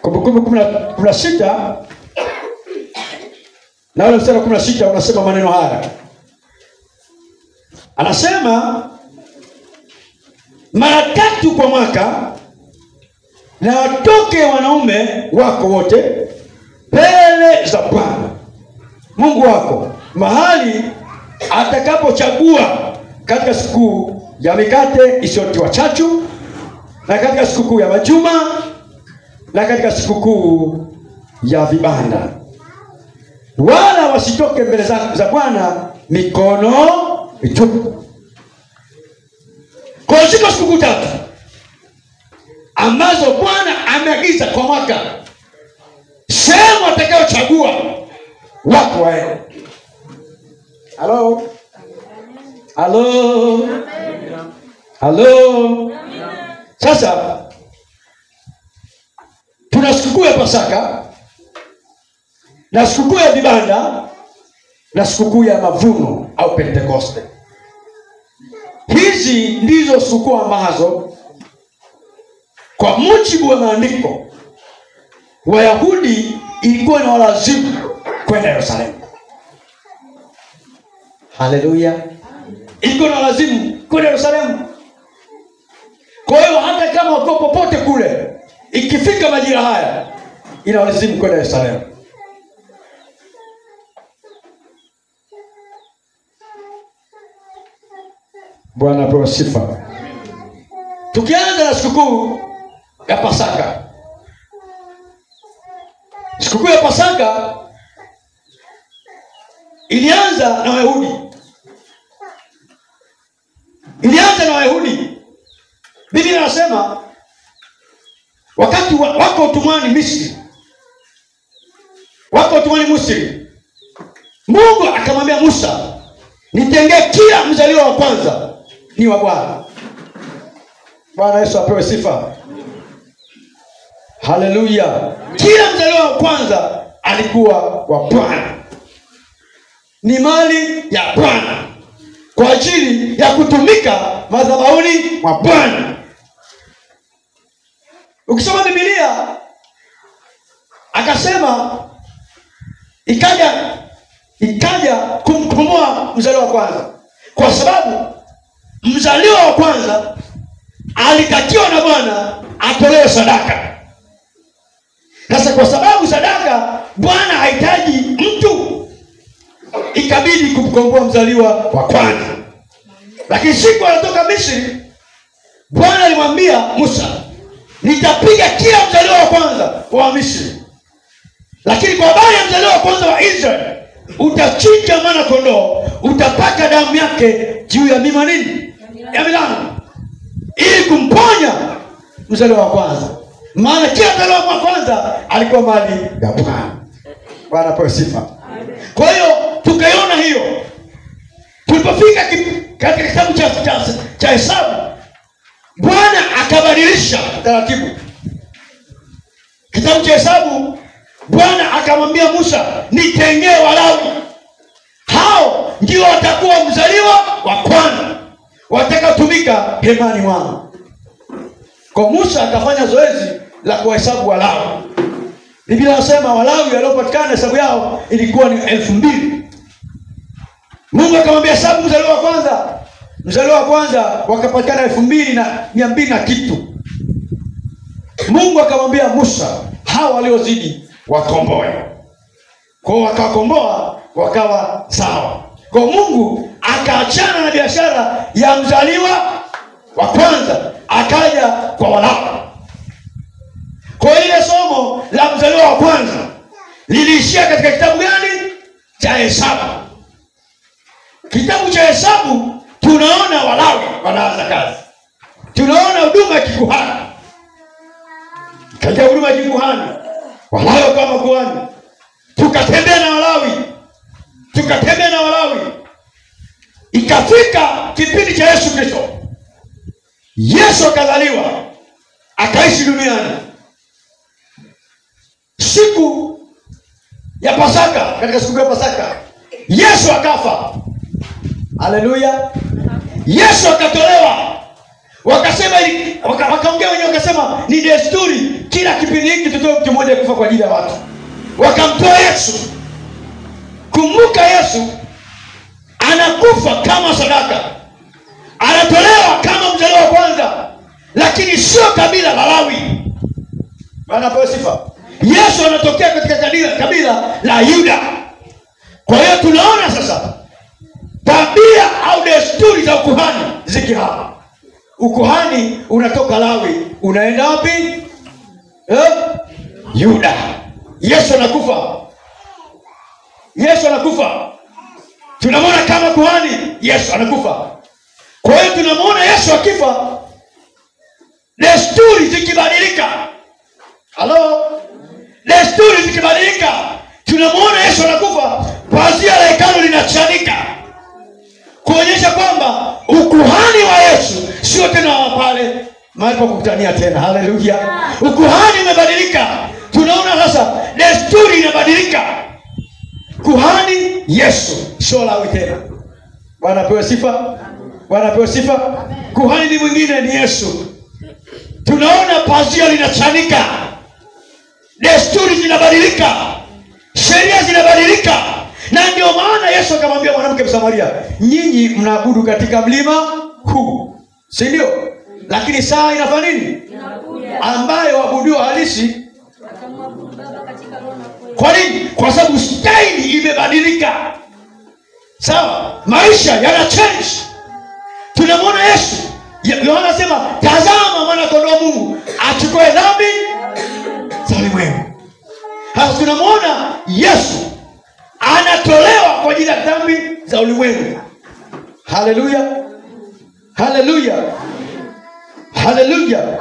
Kumbukumbu 16 na ule mstari wa 16 unasema maneno haya. Anasema mara 3 kwa mwaka na watoke wanaume wako wote mbele za Bwana Mungu wako mahali atakapochagua, katika siku ya mikate isiyotiwa chachu, na katika sikukuu ya majuma, na katika sikukuu ya vibanda. Wala wasitoke mbele za Bwana mikono mitupu. Kwa ziko siku 3 ambazo Bwana ameagiza kwa mwaka, sehemu atakayochagua watu waende. Halo? Halo? Halo? Sasa tuna sikukuu ya Pasaka na sikukuu ya vibanda na sikukuu ya mavuno au Pentekoste. Hizi ndizo sikukuu ambazo kwa mujibu wa maandiko Wayahudi ilikuwa na walazimu kwenda Yerusalemu. Haleluya. Ilikuwa na walazimu kwenda Yerusalemu. Kwa hiyo hata kama wako popote kule, ikifika majira haya inawalazimu kwenda Yerusalemu. Bwana apewe sifa. Tukianza na sikukuu ya Pasaka. Sikukuu ya Pasaka ilianza na Wayahudi. Biblia inasema wakati wako utumwani Misri, Mungu akamwambia Musa, nitengee kila mzaliwa wa kwanza ni wa Bwana. Bwana Yesu apewe sifa. Haleluya. Kila mzaliwa wa kwanza alikuwa wa Bwana, ni mali ya Bwana kwa ajili ya kutumika madhabahuni mwa Bwana. Ukisoma Biblia akasema ikaja kumkomboa mzaliwa wa kwanza, kwa sababu mzaliwa wa kwanza alitakiwa na Bwana atolewe sadaka. Sasa kwa sababu sadaka Bwana hahitaji mtu, ikabidi kumkomboa mzaliwa wa kwanza. Lakini siku anatoka Misri, Bwana alimwambia Musa, nitapiga kila mzaliwa wa kwanza wa Misri, lakini kwa habari ya mzaliwa wa kwanza wa Israeli, utachinja mwana kondoo, utapaka damu yake juu ya mima nini? Ya milango, ili kumponya mzaliwa wa kwanza. Maana kila mzaliwa wa kwanza alikuwa mali ya Bwana. Bwana apewe sifa. Kwa hiyo tukaiona hiyo. Tulipofika katika kitabu cha Hesabu, Bwana akabadilisha taratibu. Kitabu cha Hesabu, Bwana akamwambia Musa, nitengee Walawi. Hao ndio watakuwa mzaliwa wa kwanza, watakaotumika hemani mwangu. Kwa Musa akafanya zoezi la kuhesabu Walawi. Biblia inasema Walawi waliopatikana hesabu yao ilikuwa ni 2000. Mungu akamwambia hesabu mzaliwa wa kwanza. Mzaliwa wa kwanza wakapatikana 2200 na kitu. Mungu akamwambia Musa, hao waliozidi wakomboe. Kwa wakakomboa wakawa sawa. Kwa Mungu akaachana na biashara ya mzaliwa wa kwanza, akaja kwa Walawi. Kwa ile somo la mzaliwa wa kwanza liliishia katika kitabu gani? Cha Hesabu. Kitabu cha Hesabu tunaona Walawi wanaanza kazi. Tunaona huduma ya kikuhani. Katika huduma ya kikuhani, Walawi kama kuhani. Tukatembea na Walawi. Ikafika kipindi cha Yesu Kristo. Yesu akazaliwa, akaishi duniani. Siku ya Pasaka, katika siku ya Pasaka, Yesu akafa. Haleluya. Yesu akatolewa. Wakasema wakaongea wenyewe wakasema ni desturi kila kipindi hiki tutoe mtu mmoja kufa kwa ajili ya watu. Wakamtoa Yesu. Kumbuka Yesu anakufa kama sadaka, anatolewa kama mzaliwa wa kwanza, lakini sio kabila la Lawi. Anapewa sifa. Yesu anatokea katika kabila la Yuda. Kwa hiyo tunaona sasa tabia au desturi za ukuhani zikihama. Ukuhani unatoka Lawi unaenda wapi? Yuda. Yesu anakufa. Yesu anakufa. Tunamwona kama kuhani, Yesu anakufa. Kwa hiyo tunamwona Yesu akifa, desturi zikibadilika. Halo? Desturi zikibadilika, tunamwona Yesu anakufa, pazia la hekalu linachanika, kuonyesha kwamba ukuhani wa Yesu sio tena wa pale mahali pa kukutania tena. Haleluya. Ukuhani umebadilika. Tunaona sasa desturi inabadilika. Kuhani Yesu, sio Lawi tena. Bwana apewe sifa. Bwana apewe sifa. Kuhani ni mwingine, ni Yesu. Tunaona pazia linachanika, desturi zinabadilika, sheria zinabadilika. Na ndio maana Yesu akamwambia mwanamke Msamaria, nyinyi mnaabudu katika mlima huu, si ndio? Lakini saa inafanya nini? Ambayo waabudu halisi watamwabudu Baba katika roho na kweli. Kwa nini? Kwa sababu staili imebadilika. Sawa? Maisha yana change. Tunamwona Yesu. Yohana anasema, tazama mwana kondoo wa Mungu achukue dhambi za ulimwengu. Hasa tunamwona Yesu anatolewa kwa ajili ya dhambi za ulimwengu. Haleluya. Haleluya. Haleluya.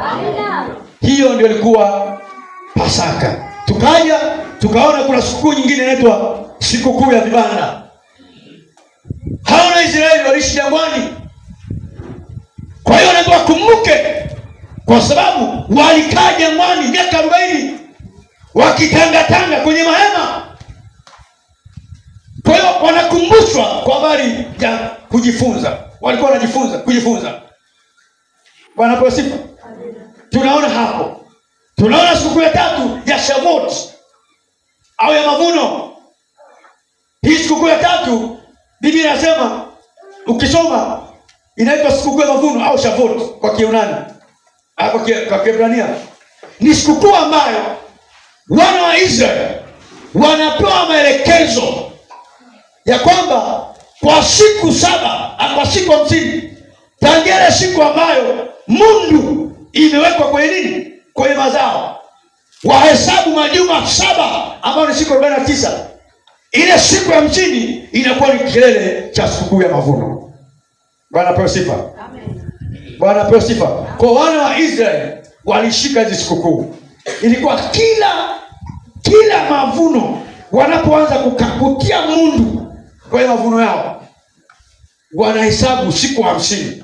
Hiyo ndio ilikuwa Pasaka. Tukaja tukaona kuna sikukuu nyingine inaitwa sikukuu ya vibanda. Hao na Israeli waliishi jangwani. Kwa hiyo ndio wakumbuke, kwa sababu walikaa jangwani miaka 40 wakitangatanga kwenye mahema. Kwa hiyo wanakumbushwa kwa habari ya kujifunza. Walikuwa wanajifunza, kujifunza. Bwana apewe sifa. Tunaona hapo. Tunaona siku ya 3 ya Shavuot au ya mavuno. Hii siku ya 3 Biblia inasema, ukisoma inaitwa siku ya mavuno au Shavuot kwa Kiyunani. Kwa Kiebrania. Ni siku ambayo wana wa Israeli wanapewa maelekezo ya kwamba kwa siku 7, kwa siku 50, tangia siku ambayo mundu imewekwa kwenye nini? Kwenye mazao. Wahesabu majuma 7 ambayo ni siku 49. Ile siku ya 50 inakuwa ni kilele cha sikukuu ya mavuno. Bwana apewe sifa. Amen. Bwana apewe sifa. Kwa wana wa Israeli walishika hizo sikukuu. Ilikuwa kila mavuno wanapoanza kukakutia mundu kwenye mavuno yao, wanahesabu siku 50.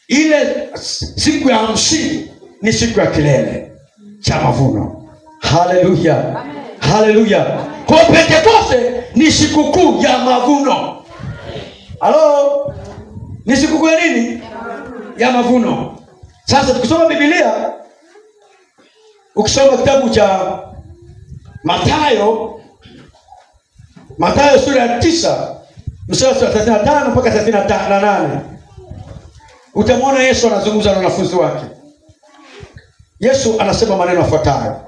Ile siku ya 50 ni siku ya kilele cha mavuno. Haleluya. Haleluya. Kwa Pentekoste ni sikukuu ya mavuno. Halo? Ni sikukuu ya nini? Ya mavuno. Sasa tukisoma Biblia, ukisoma kitabu cha Mathayo sura ya 9 mstari wa 35 mpaka 38, utamwona Yesu anazungumza na wanafunzi wake. Yesu anasema maneno yafuatayo.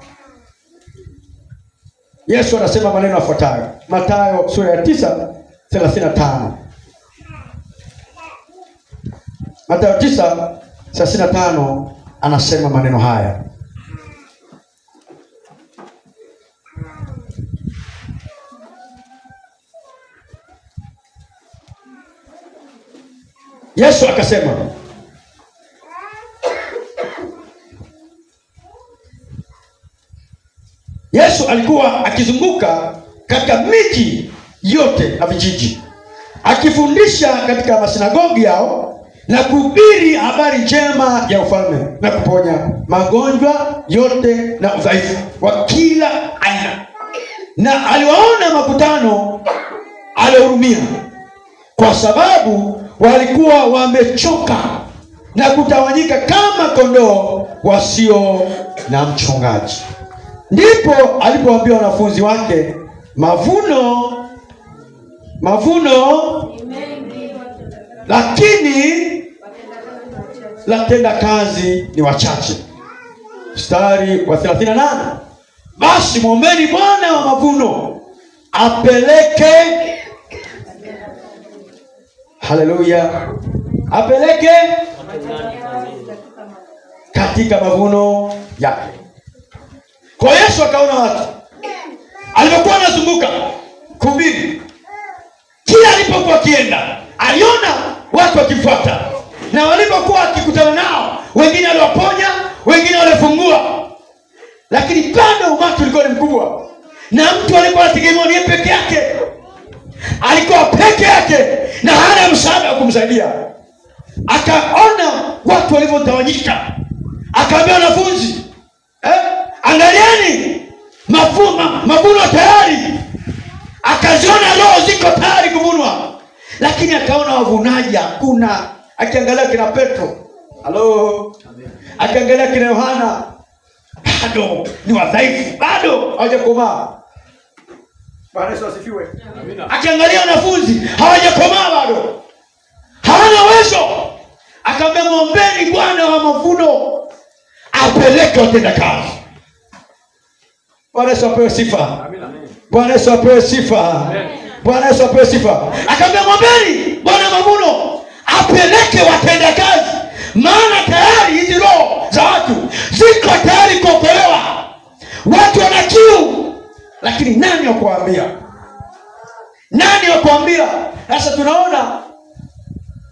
Yesu anasema maneno yafuatayo. Mathayo sura ya 9:35. Mathayo 9:35 anasema maneno haya. Yesu akasema, Yesu alikuwa akizunguka katika miji yote na vijiji, akifundisha katika masinagogi yao na kuhubiri habari njema ya ufalme na kuponya magonjwa yote na udhaifu wa kila aina. Na aliwaona makutano, alihurumia, kwa sababu walikuwa wamechoka na kutawanyika kama kondoo wasio na mchungaji. Ndipo alipowaambia wanafunzi wake, mavuno lakini watenda kazi ni wachache. Mstari wa 38, basi mwombeni Bwana wa mavuno apeleke, haleluya, apeleke katika mavuno yake. Kwa Yesu akaona watu alipokuwa anazunguka kuhubiri, kila alipokuwa akienda aliona watu wakifuata, na walipokuwa akikutana nao, wengine aliwaponya, wengine walifungua, lakini bado umati ulikuwa ni mkubwa, na mtu alikuwa anategemea ni peke yake. Alikuwa peke yake na hana msaada wa kumsaidia. Akaona watu walivyotawanyika, akaambia wanafunzi, angalieni, mavuno tayari. Akaziona roho ziko tayari kuvunwa, lakini akaona wavunaji hakuna. Akiangalia kina Petro, akiangalia kina Yohana, bado ni wadhaifu, bado hawajakomaa. Bwana Yesu asifiwe. Akiangalia wanafunzi hawajakomaa, bado hawana uwezo. Akamwambia, mwombeni Bwana wa mavuno apeleke watenda kazi. Bwana Yesu apewe sifa. Bwana Yesu apewe sifa. Bwana Yesu apewe sifa. Akamwambia, mwombeni Bwana wa mavuno apeleke watenda kazi, maana tayari hizi roho za watu ziko tayari kuokolewa. Watu wana kiu, lakini nani wa kuambia? Nani wa kuambia? Sasa tunaona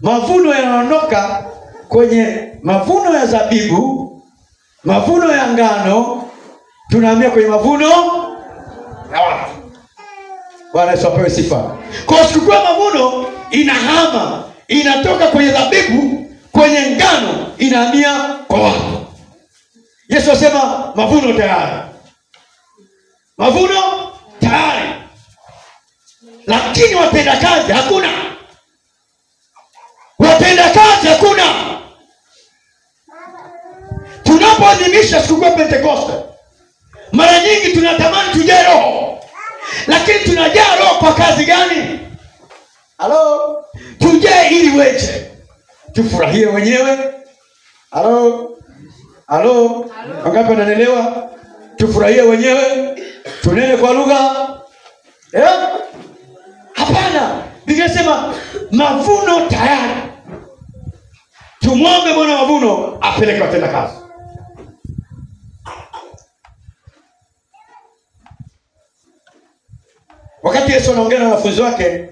mavuno yanaondoka kwenye mavuno ya zabibu, mavuno ya ngano, tunaambia kwenye mavuno ya watu. Bwana Yesu apewe sifa. Kwa siku ya mavuno inahama, inatoka kwenye zabibu, kwenye ngano, inahamia kwa watu. Yesu asema mavuno tayari. Mavuno tayari, lakini watenda kazi hakuna. Watenda kazi hakuna. Tunapoadhimisha siku ya Pentekoste, mara nyingi tunatamani tujae roho, lakini tunajaa roho kwa kazi gani? Tujae ili weje? Tufurahie wenyewe? Wangapi wananielewa? Tufurahie wenyewe? Tunene kwa lugha? Hapana. Biblia inasema mavuno tayari. Tumwombe Bwana mavuno apeleke watenda kazi. Wakati Yesu anaongea na wanafunzi wake,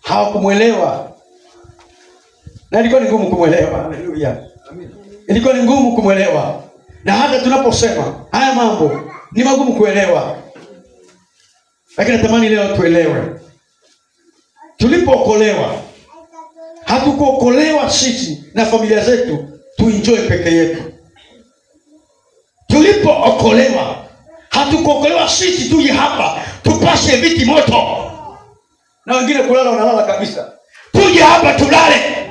hawakumuelewa. Na ilikuwa ni ngumu kumuelewa. Haleluya. Ilikuwa ni ngumu kumuelewa. Na hata tunaposema haya mambo ni magumu kuelewa, lakini natamani leo tuelewe. Tulipookolewa, hatukuokolewa sisi na familia zetu tuenjoy peke yetu. Tulipookolewa, hatukuokolewa sisi tuje hapa tupashe viti moto na wengine kulala wanalala kabisa, tuje hapa tulale.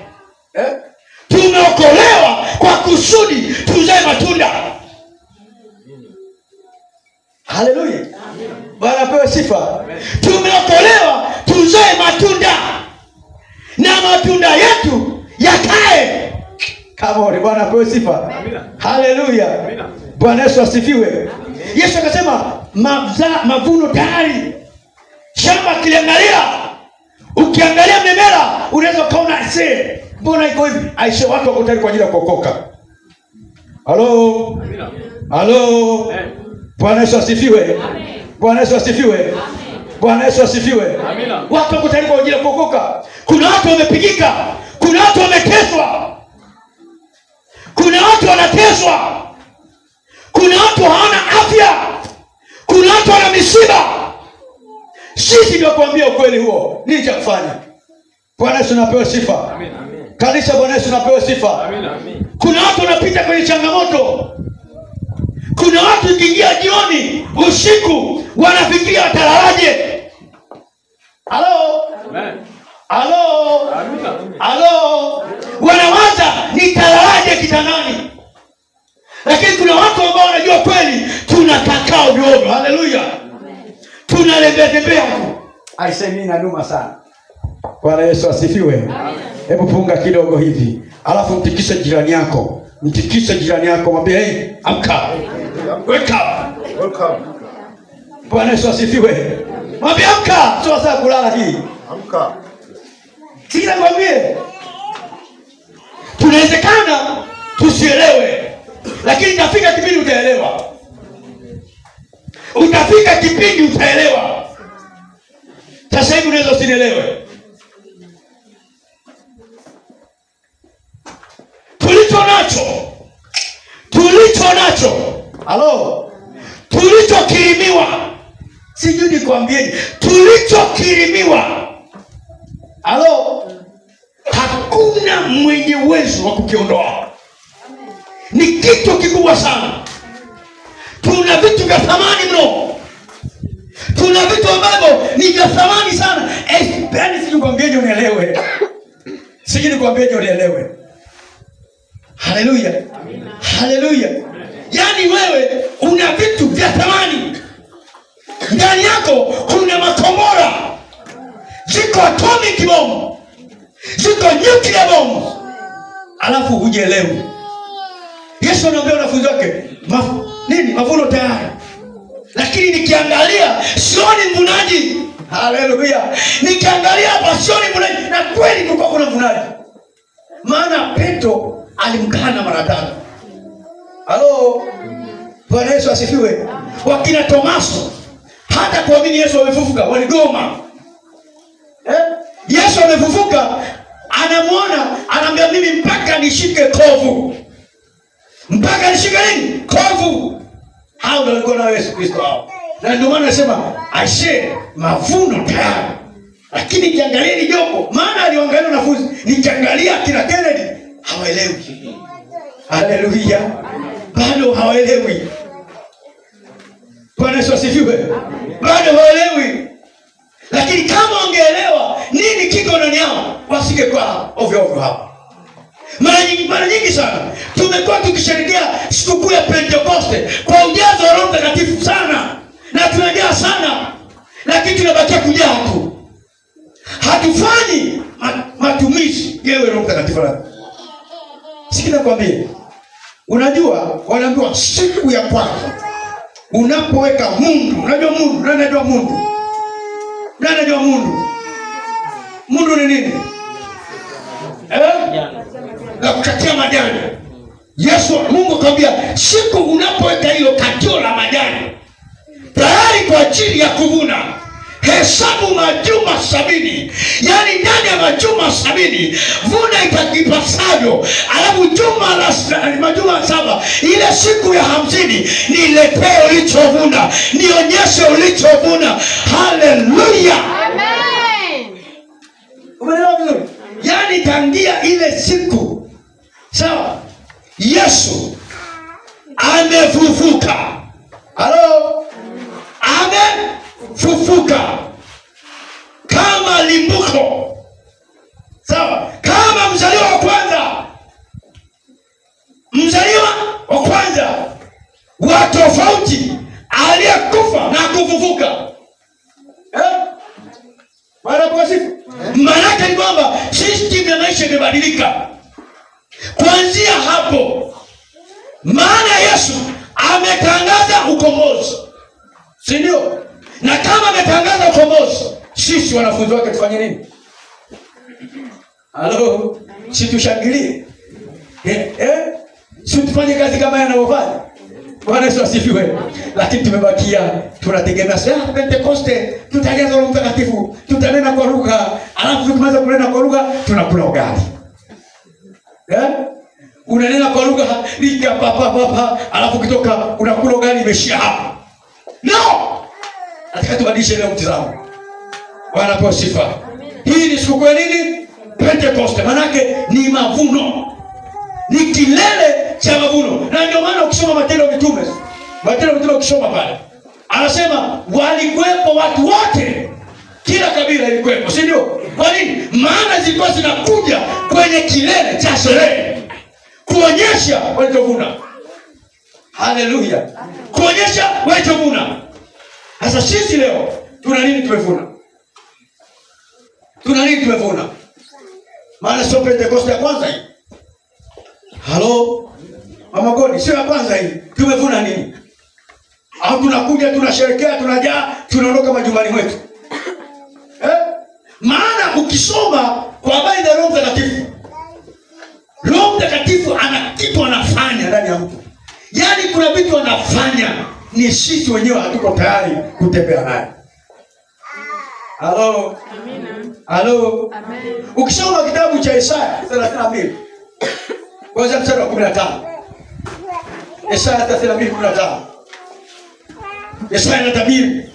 Tumeokolewa kwa kusudi tuzae matunda. Haleluya. Bwana apewe sifa. Tumeokolewa tuzae matunda, na matunda yetu yakae kama ni. Bwana apewe sifa. Haleluya. Bwana Yesu asifiwe. Yesu akasema mavuno tayari. Shamba kiliangalia, ukiangalia mimea unaweza kaona mbona iko hivi? Aisha, watu wako tayari kwa ajili ya kuokoka. Halo. Bwana Yesu asifiwe. Bwana Yesu asifiwe. Bwana Yesu asifiwe. Watu wako tayari kwa ajili ya kuokoka. Kuna watu wamepigika, kuna watu wameteswa, kuna watu wanateswa, kuna watu hawana afya, kuna watu wana misiba. Sisi ndio kuambia ukweli huo, nini cha kufanya? Bwana Yesu napewe sifa. Amen. Kanisa, Bwana Yesu napewe sifa. Amen. Kuna watu wanapita kwenye changamoto. Kuna watu ikiingia jioni, usiku, wanafikiria watalalaje. Wanawaza nitalalaje. kitandani. Lakini kuna watu ambao wanajua kweli tunakakaa ovyo. Haleluya. Tunalembea tu. Aisemi inaduma sana. Bwana Yesu asifiwe. Hebu punga kidogo hivi. Alafu mtikise jirani yako. Mtikise jirani yako, mwambie hey, amka. Wake up. Welcome. Bwana Yesu asifiwe. Mwambie amka, sio saa kulala hii. Amka. Sasa mwambie. Tunawezekana tusielewe, lakini itafika kipindi utaelewa. Utafika kipindi utaelewa. Sasa hivi unaweza usinielewe. Tulicho nacho. Halo. Tulichokirimiwa. Sijui nikwambieni, tulichokirimiwa. Halo. Hakuna mwenye uwezo wa kukiondoa. Ni kitu kikubwa sana. Tuna vitu vya thamani mno. Tuna vitu ambavyo ni vya thamani sana. Yaani sijui nikwambieni unielewe. Sijui nikwambieni unielewe. Haleluya. Haleluya. Yaani wewe una vitu vya thamani. Ndani yako kuna makombora. Ziko atomic bomb. Ziko nuclear bomb. Alafu hujielewi. Yesu anaambia wanafunzi wake, mavuno tayari. Lakini nikiangalia sioni mvunaji. Haleluya. Nikiangalia hapa sioni mvunaji. Na kweli kulikuwa kuna mvunaji. Maana Petro alimkana mara 3. Halo. Bwana Yesu asifiwe. Wakina Tomaso hata kuamini Yesu amefufuka waligoma. Yesu amefufuka, anamuona, anamwambia mimi mpaka nishike kovu. Mpaka nishike nini? Kovu. Hao ndio walikuwa na Yesu Kristo hao. Na ndio maana nasema ashe mavuno tayari. Lakini kiangalieni jopo, maana aliangalia wanafunzi, nikiangalia kina Kennedy hawaelewi. Haleluya. Bado hawaelewi. Bwana Yesu asifiwe. Bado hawaelewi. Lakini kama wangeelewa nini kiko ndani yao, wasingekuwa ovyo ovyo hapa. Mara nyingi sana tumekuwa tukisherehekea sikukuu ya Pentekoste kwa ujazo wa Roho Mtakatifu sana. Na tunajaa sana. Lakini tunabakia kujaa tu. Hatufanyi matumizi yewe Roho Mtakatifu. Sikiliza kwambie. Unajua wanaambiwa siku ya kwanza unapoweka mundu, unajua mundu, nani anajua mundu? Nani anajua mundu? Mundu ni nini? La kukatia majani. Mungu akamwambia siku unapoweka hilo katio la majani tayari kwa ajili ya kuvuna, hesabu majuma 70. Yaani ndani ya majuma 70 vuna itakipasavyo. Alafu majuma 7 ile siku ya 50 niletee ulichovuna, nionyeshe ulichovuna. Haleluya. Amen. Umeelewa vizuri? Yaani tangia ile siku, sawa, Yesu amefufuka. Halo. Amefufuka kama limbuko, sawa, kama mzaliwa wa kwanza. Mzaliwa wa kwanza wa tofauti, aliyekufa na kufufuka. Maana yake ni kwamba system ya maisha imebadilika kuanzia hapo. Maana Yesu ametangaza ukombozi, si ndio? Na kama ametangaza ukombozi, sisi wanafunzi wake tufanye nini? Halo, si tushangilie? Si tufanye kazi kama yanavyofanya? Bwana Yesu asifiwe. Lakini tumebakia tunategemea Pentekoste, tutajaza Roho Mtakatifu, tutanena kwa lugha, alafu tukimaliza kunena kwa lugha tunakula ugali. Unanena kwa lugha lika papa, alafu kitoka unakula ugali imeshia hapo. No! Nataka tubadilishe leo mtazamo. Bwana kwa sifa. Hii ni siku ya nini? Pentekoste. Maana yake ni mavuno. Ni kilele cha mavuno. Na ndio maana ukisoma Matendo ya Mitume, ukisoma pale, anasema walikuwepo watu wote, kila kabila ilikuwepo, si ndio? Kwa nini? Maana zilikuwa zinakuja kwenye kilele cha sherehe kuonyesha walichovuna. Haleluya. Kuonyesha walichovuna. Sasa sisi leo tuna nini tumevuna? Tuna nini tumevuna? Maana sio Pentekoste ya kwanza hii. Halo? Mama Godi, sio ya kwanza hii. Tumevuna nini? Au tunakuja tunasherehekea, tunajaa, tunaondoka majumbani mwetu. Maana ukisoma kwa habari za Roho Mtakatifu, Roho Mtakatifu ana kitu anafanya ndani ya mtu. Yaani kuna vitu anafanya ni sisi wenyewe hatuko tayari kutembea naye. Halo? Amina. Halo? Amen. Ukisoma kitabu cha Isaya 32 kuanzia mstari wa 15. Isaya 32:15. Isaya anatabiri.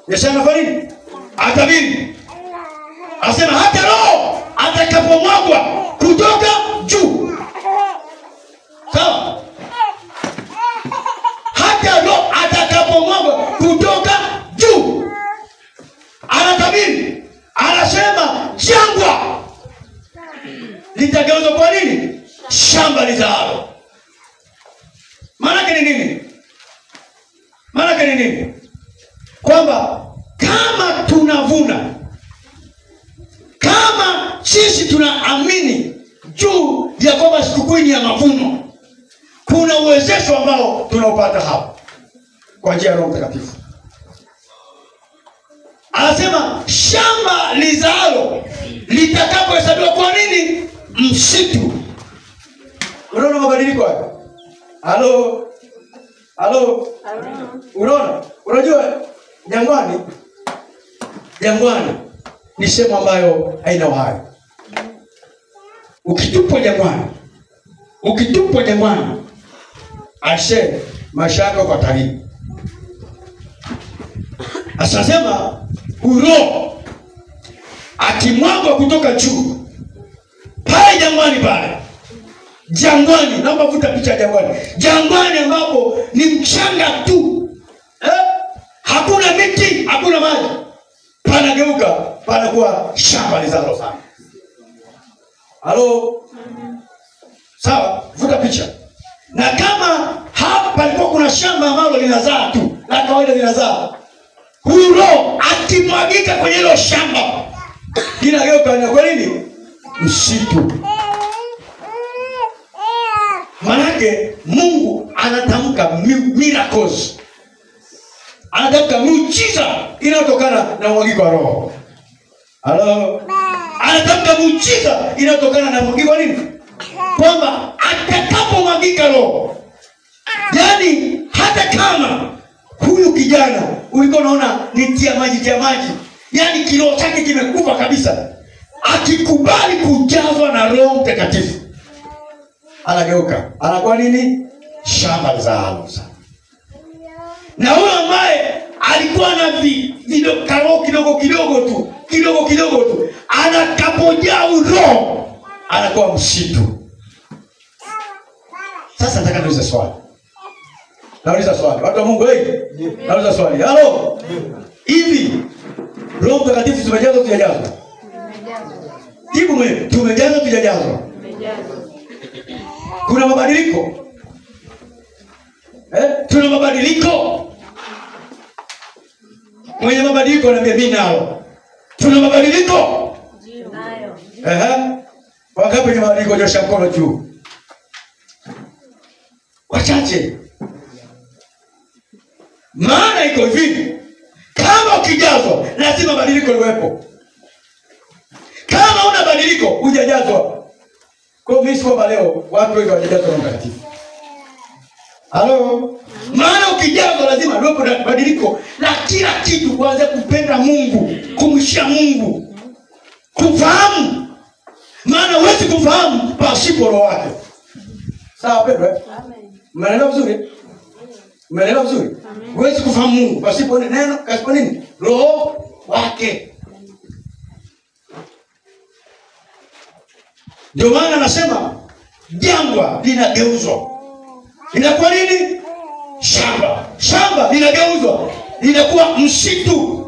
Isaya anafanya nini? Atabiri. Anasema hata Roho atakapomwagwa kutoka juu. Sawa? Hata Roho atakapomwagwa kutoka juu. Anatabiri. Anasema jangwa litageuzwa kwa nini? Shamba lizaalo. Maana ni nini? Maana ni nini? Kwamba kama tunavuna, kama sisi tunaamini juu ya kwamba sikukuu ni ya mavuno, kuna uwezesho ambao tunaupata hapa kwa njia ya Roho Mtakatifu. Anasema shamba lizaalo litakapohesabiwa kwa nini? Msitu. Unaona mabadiliko haya? Halo? Halo? Unaona? Unajua jangwani ni sehemu ambayo haina uhai. Ukitupwa jangwani, ashe maisha yako kwa taribu. Asasema Roho akimwagwa kutoka juu pale jangwani, naomba vuta picha jangwani ambapo ni mchanga tu, hakuna miti, hakuna maji, panageuka panakuwa shamba lizalo sana. Halo? Sawa, vuta picha. Na kama hapa palikuwa kuna shamba ambalo linazaa tu, la kawaida linazaa, huyu Roho akimwagika kwenye hilo shamba linageuka na kwa nini? Msitu. Manake Mungu anatamka miracles. Anatamka muujiza inayotokana na mwagiko wa Roho. Halo? Anatamka muujiza inayotokana na mwagiko wa nini? Kwamba atakapomwagika Roho, yaani hata kama huyu kijana ulikuwa unaona ni tia maji, yaani kiroho chake kimekufa kabisa, akikubali kujazwa na Roho Mtakatifu, anageuka, anakuwa nini? Shamba lizaalo sana. Na huyo ambaye alikuwa na kidogo tu, anakapojaa Roho anakuwa msitu. Sasa nataka niulize swali. Watu wa Mungu, nauliza swali. Halo? Hivi Roho Mtakatifu tumejazwa tujajazwa? Jibu mwenyewe, tumejazwa tujajazwa? Kuna mabadiliko? Tuna mabadiliko? Mwenye mabadiliko anambia mimi nao. Tuna mabadiliko? Nayo. Wangapi ni mabadiliko? Nyosha mkono juu. Wachache. Maana iko hivi, kama ukijazwa lazima badiliko liwepo. Kama una badiliko hujajazwa. Kwa mimi sio leo watu wengi hawajajazwa na Mtakatifu. Halo? Maana ukijazwa lazima liwepo na badiliko la kila kitu, kuanzia kupenda Mungu, kumshia Mungu, kufahamu. Maana huwezi kufahamu pasipo Roho wake. Sawa Pedro? Amen. Umeelewa vizuri? Umeelewa vizuri? Huwezi kufahamu Mungu pasipo neno, pasipo nini? Roho wake. Ndio maana anasema jangwa linageuzwa. Inakuwa nini? Shamba linageuzwa, linakuwa msitu.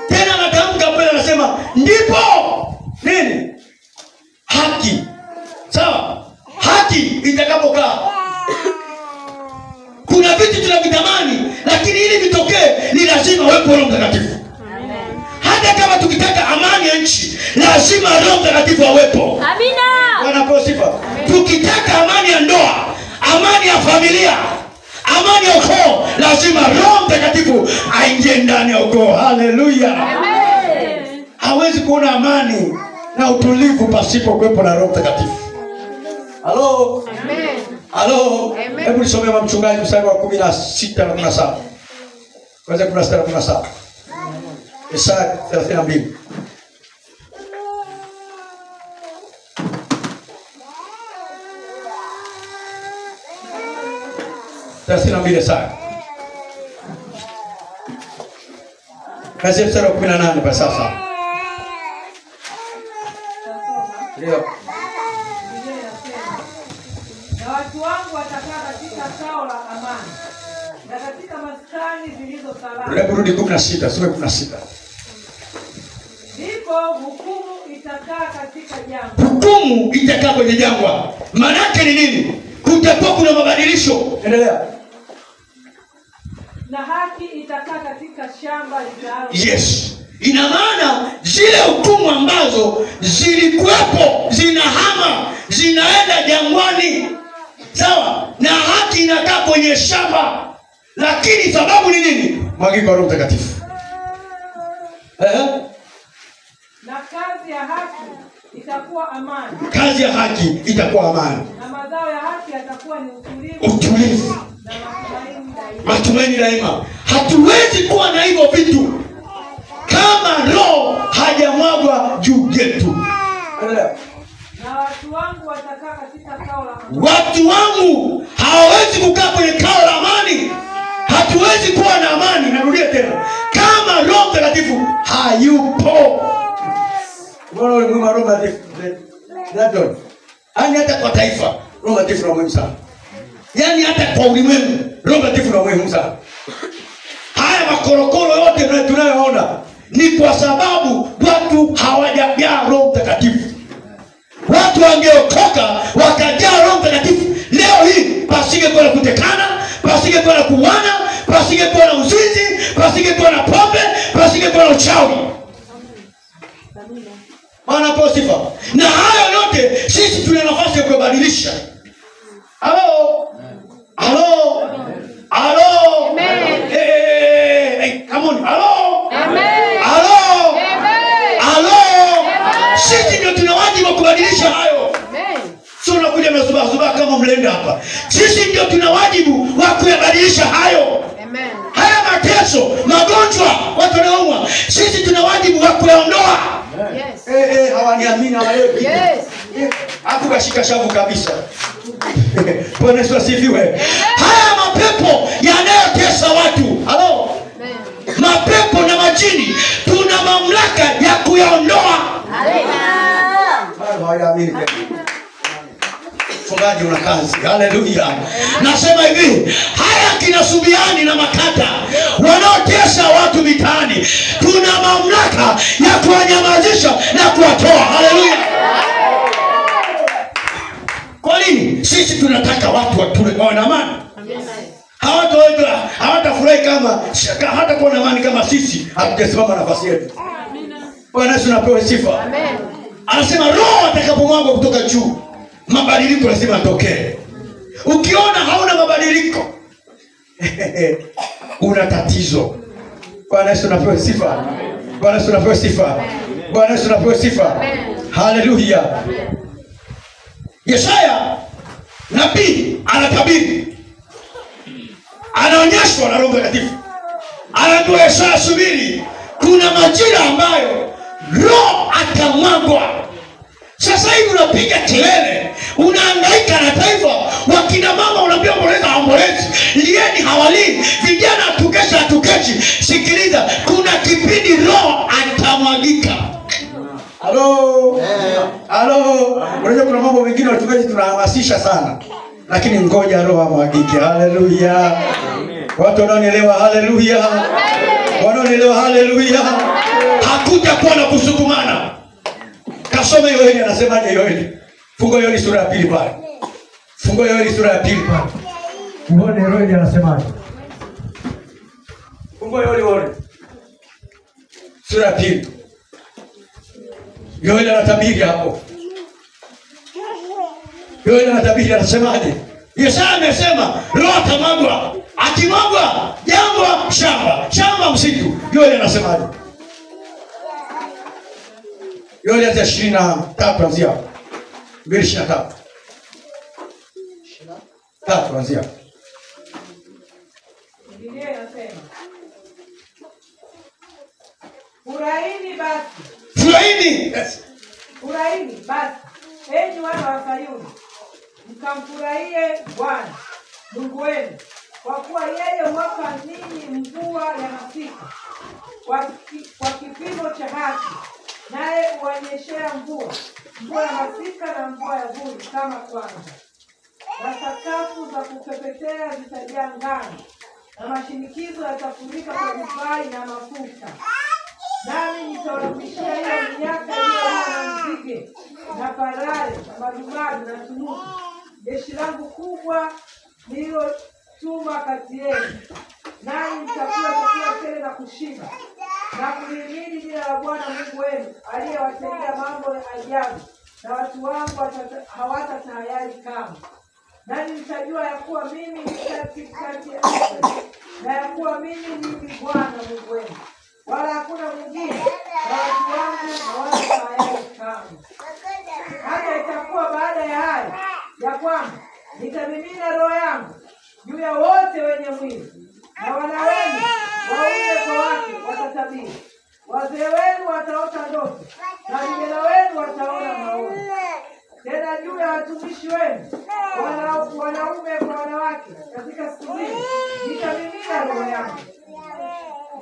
Tena anatamka pale, anasema ndipo nini? Haki. Sawa? unapokaa. Kuna vitu tunavitamani, lakini ili vitokee ni lazima uwepo Roho Mtakatifu. Hata kama tukitaka amani ya nchi, lazima Roho Mtakatifu awepo. Amina. Wanaposifa. Tukitaka amani ya ndoa, amani ya familia, amani ya ukoo, lazima Roho Mtakatifu aingie ndani ya ukoo. Haleluya. Amen. Hawezi kuona amani na utulivu pasipo kuwepo na Roho Mtakatifu. Halo? Amen. Halo? Hebu nisomee mchungaji mstari wa 16 na 17. Kwanza 16 na 17. Isaya 32. Isaya. Kazi mstari wa 18 kwa sasa. Ndio. Na watu wangu watakaa katika kao la amani na katika maskani zilizo salama. Hebu rudi 16, sura 16. Ndipo hukumu itakaa katika jangwa. Hukumu itakaa kwenye jangwa. Maana yake ni nini? Kutakuwa kuna mabadilisho. Endelea. Na haki itakaa katika shamba lizaalo. Yes. Ina maana zile hukumu ambazo zilikuwepo zinahama, zinaenda jangwani. Sawa? Na haki inakaa kwenye shamba. Lakini sababu ni nini? Mwagiko wa Roho Mtakatifu. Na kazi ya haki itakuwa amani. Kazi ya haki itakuwa amani. Na mazao ya haki yatakuwa ni utulivu. Utulivu. Na matumaini daima. Matumaini daima. Hatuwezi kuwa na hivyo vitu kama Roho hajamwagwa juu yetu. Na watu wangu watakaa katika kao la amani. Watu wangu hawawezi kukaa kwenye kao la amani. Hatuwezi kuwa na amani, narudia tena, kama Roho Mtakatifu hayupo. Mbona ule mwema Roho Mtakatifu? Ndio. Yaani hata kwa taifa Roho Mtakatifu ni muhimu sana. Yaani hata kwa ulimwengu Roho Mtakatifu ni muhimu sana. Haya makorokoro yote tunayoona ni kwa sababu watu hawajajaa Roho Mtakatifu. Watu wangeokoka wakajaa Roho Mtakatifu, leo hii pasingekuwa na kutekana, pasingekuwa na kuuana, pasingekuwa na uzinzi, pasingekuwa na pombe, pasingekuwa na uchawi. Maana kwa sifa. Na hayo yote sisi tuna nafasi ya kubadilisha. Halo? Halo? Halo? Amen. Come on. Halo? Amen. Halo? Amen. Halo? Sisi ndio tuna wajibu wa kubadilisha hayo. Amen. Sio unakuja mnazubaa kama mlenda hapa. Sisi ndio tuna wajibu wa kuyabadilisha hayo. Amen. Haya mateso, magonjwa, watu wanaumwa, sisi tuna wajibu wa kuyaondoa. Yes. Hawaniamini hawaelewi. Yes. Hapo kashika shavu kabisa. Bwana Yesu asifiwe. Haya mapepo yanayotesa watu. Halo? Amen. Mapepo na majini tuna mamlaka ya kuyaondoa. Hallelujah. Bado hawaamini. Mchungaji una kazi. Haleluya. Nasema hivi, haya kina Subiani na Makata wanaotesa watu mitaani, tuna mamlaka ya kuwanyamazisha na kuwatoa. Haleluya. Kwa nini? Sisi tunataka watu wawe na amani. Hawatafurahi kama hata kuwa na amani kama sisi hatujasimama nafasi yetu. Bwana Yesu napewe sifa. Amen. Anasema Roho atakapomwagwa kutoka juu, mabadiliko lazima yatokee. Ukiona hauna mabadiliko, una tatizo. Bwana Yesu napewe sifa. Bwana Yesu napewe sifa. Bwana Yesu napewe sifa. Haleluya. Yesaya nabii anatabiri, anaonyeshwa na Roho Mtakatifu. Anaambiwa Yesaya, subiri, kuna majira ambayo Roho atamwagwa. Sasa hivi unapiga kelele, unahangaika na taifa, wakina mama unaambia ombolezi, lieni hawalii, vijana hatukesha. Sikiliza, kuna kipindi Roho atamwagika. Halo? Halo? Unajua kuna mambo mengine watukaji tunahamasisha sana, lakini ngoja Roho amwagike. Haleluya. Watu wanaonielewa, haleluya. Wanaonielewa, haleluya. Hakuja kuwa na kusukumana. Kasome Yoeli, anasemaje Yoeli? Funga Yoeli sura ya 2 pale. Fungua Yoeli sura ya 2 pale. Uone Yoeli anasemaje. Fungua Yoeli uone. Sura ya 2. Yoeli anatabiri hapo. Yoeli anatabiri anasemaje? Yesaya amesema roho atamwagwa. Akimwagwa jangwa shamba, shamba msitu. Yoeli anasemaje? Yoeli 23 anzia. 23. Tatu anzia. Biblia inasema, furahini basi. Furahini. Yes. Furahini basi, enyi wana wa Sayuni, mkamfurahie Bwana Mungu wenu, kwa kuwa yeye huwapa ninyi mvua ya masika kwa kipimo cha haki, naye huwanyeshea mvua ya masika na mvua ya vuli kama kwanza. Na sakafu za kupepetea zitajaa ngano, na mashinikizo yatafurika kwa divai na mafuta. Nami nitawarudishia hiyo miaka iliyo na nzige na parare na madumaru na tunuku, jeshi langu kubwa nililotuma kati yenu. Nani mtakula chakula tele na kushiba, na kulihimidi jina la Bwana Mungu wenu, aliyewatendea mambo ya ajabu, na watu wangu hawatatahayari kamwe. Nani mtajua ya kuwa mimi ni katikati ya Israeli, na ya kuwa mimi ni Bwana Mungu wenu, wala hakuna mwingine, na watu wangu hawatatahayari kamwe. Hata itakuwa baada ya haya ya kwamba nitamimina roho yangu juu ya wote wenye mwili, na wana wenu waume kwa wake watatabiri, wazee wenu wataota ndoto, na vijana wenu wataona maono. Tena juu ya watumishi wenu wanaume kwa wanawake katika siku zile nitamimina roho yangu,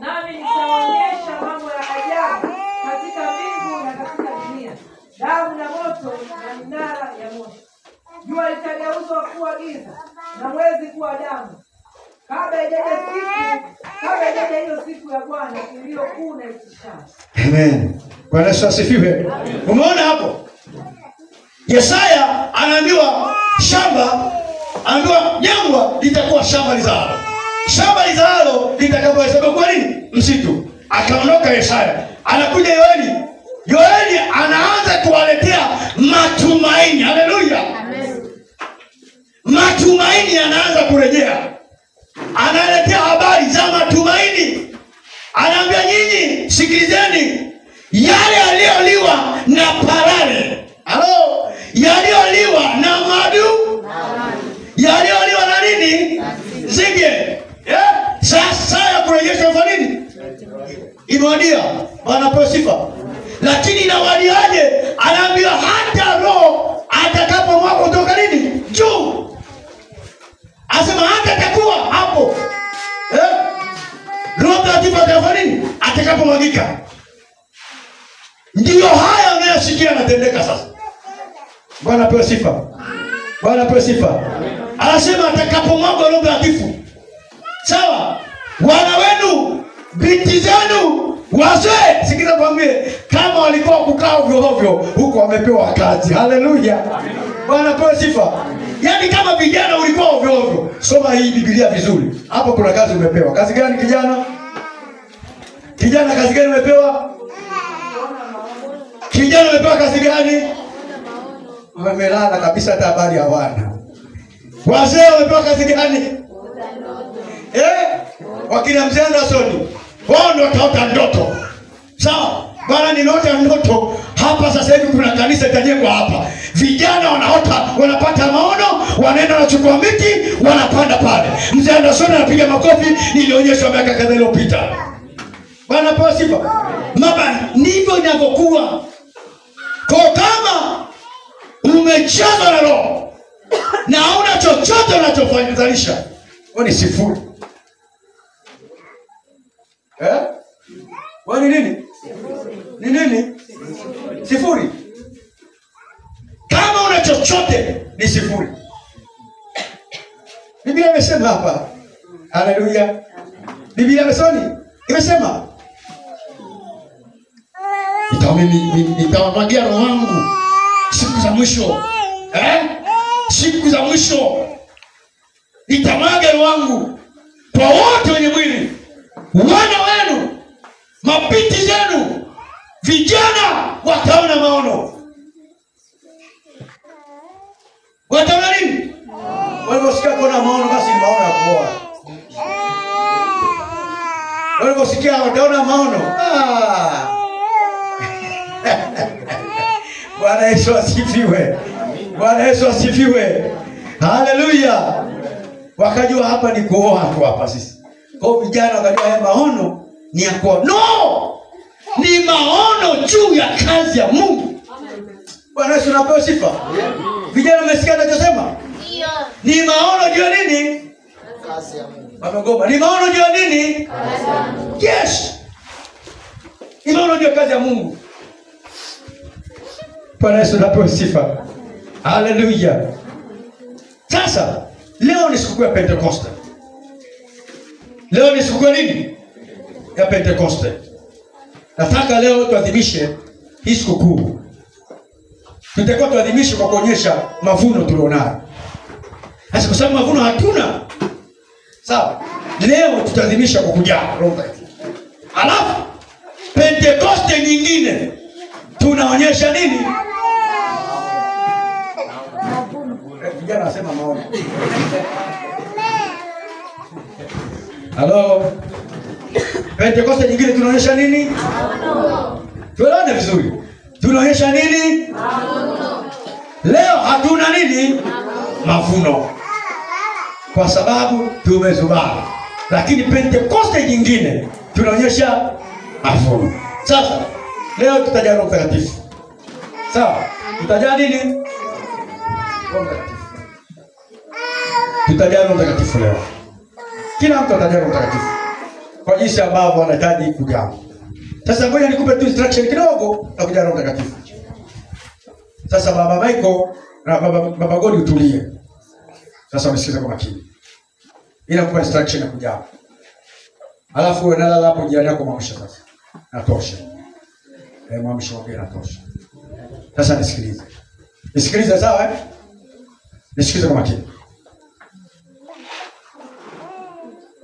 nami nitawaonyesha mambo ya ajabu katika mbingu na katika dunia, damu na moto na minara ya moto. Jua litageuzwa kuwa giza na mwezi kuwa damu, kabla haijaja hiyo siku ya Bwana iliyokuu na itishayo. Amen. Bwana Yesu asifiwe. Umeona hapo? Yesaya anaambiwa shamba, anaambiwa jangwa litakuwa shamba lizaalo. Shamba lizaalo litakapohesabiwa kwa nini? Msitu. Akaondoka Yesaya. Anakuja Yoeli. Yoeli anaanza kuwaletea matumaini. Haleluya. Amen. Matumaini yanaanza kurejea. Analetea habari za matumaini. Anaambia nyinyi sikilizeni, yale yaliyoliwa na parare. Halo, yaliyoliwa na madu, yaliyoliwa na nini? Nzige. Sasa ya kurejesha kwa nini? Imewadia. Bwana apewe sifa. Lakini inawadiaje? Anaambia hata roho atakapomwagwa kutoka nini? Juu. Asema hata atakuwa hapo. Roho Mtakatifu atafanya nini? Atakapomwagika. Ndiyo haya unayosikia yanatendeka sasa. Bwana apewe sifa. Bwana apewe sifa. Anasema atakapomwagwa Roho Mtakatifu. Sawa? Wana wenu, binti zenu, wazee, sikiza kwambie, kama walikuwa kukaa ovyo ovyo, huko wamepewa kazi. Haleluya. Bwana apewe sifa. Yaani kama vijana ulikuwa ovyo ovyo, soma hii Biblia vizuri. Hapo kuna kazi umepewa. Kazi gani kijana? Kijana kazi gani umepewa? Kijana umepewa kazi gani? Wamelala kabisa, hata habari hawana. Wazee wamepewa kazi gani? Wakina mzee Anderson, wao ndio wataota ndoto. Sawa? Bwana nimeota ndoto. Hapa sasa hivi kuna kanisa litajengwa hapa. Vijana wanaota, wanapata maono, wanaenda wanachukua miti, wanapanda pale. Mzee Anderson anapiga makofi, nilionyeshwa miaka kadhaa iliyopita. Bwana apewe sifa. Mama, ndivyo inavyokuwa. Kwa kama umejazwa na roho na hauna chochote unachofanyizalisha, wewe ni sifuri. Wewe ni nini? Ni nini? Sifuri. Kama una chochote ni sifuri. Biblia imesema hapa. Haleluya. Biblia imesema nitawamwagia roho wangu siku za mwisho. siku za mwisho nitamwaga roho wangu kwa wote wenye mwili. Wana wenu, mabinti zenu, vijana wataona maono. Wataona nini? Waliposikia kuona maono, basi ni maono ya kuoa. Waliposikia wataona maono. Bwana Yesu asifiwe. Bwana Yesu asifiwe. Haleluya. Wakajua hapa ni kuoa tu hapa sisi. Kwa vijana wakajua haya maono ni ya kuoa. No! Ni maono juu ya kazi ya Mungu. Bwana Yesu anapewa sifa. Vijana mmesikia anachosema? Ndio. Ni maono juu ya nini? Kazi ya Mungu. Wamegoma. Ni maono juu ya nini? Kazi ya Mungu. Yes. Ni maono juu ya kazi ya Mungu. Bwana Yesu anapewa sifa. Haleluya. Sasa leo ni siku ya Pentekoste. Leo ni siku ya nini? Ya Pentekoste. Nataka leo tuadhimishe hii siku kuu. Tutakuwa tuadhimishe kwa kuonyesha mavuno tulionayo. Sasa kwa sababu mavuno hatuna. Sawa? Leo tutaadhimisha kwa kujaa Roho Mtakatifu. Alafu Pentekoste nyingine tunaonyesha nini? Vijana nasema maono. Halo. Pentekoste nyingine tunaonyesha nini? Maono. Tuelewane vizuri. Tunaonyesha nini? Maono. Leo hatuna nini? Mavuno. Kwa sababu tumezubaa. Lakini Pentekoste nyingine tunaonyesha mavuno. Sasa leo tutajaa Roho Mtakatifu. Sawa? Tutajaa nini? Roho Mtakatifu. Tutajaa Roho Mtakatifu leo. Kila mtu atajaa Roho Mtakatifu kwa jinsi ambavyo anahitaji kujaa. Sasa ngoja nikupe tu instruction kidogo na kujaa Roho Mtakatifu. Sasa baba Michael na baba Godi utulie. Sasa unisikize kwa makini. Ila kupa instruction ya kujaa. Alafu wewe nalala hapo jirani yako mwamsha sasa. Natosha. Mwamsha wake natosha. Sasa nisikilize. Nisikilize sawa eh? Nisikilize kwa makini.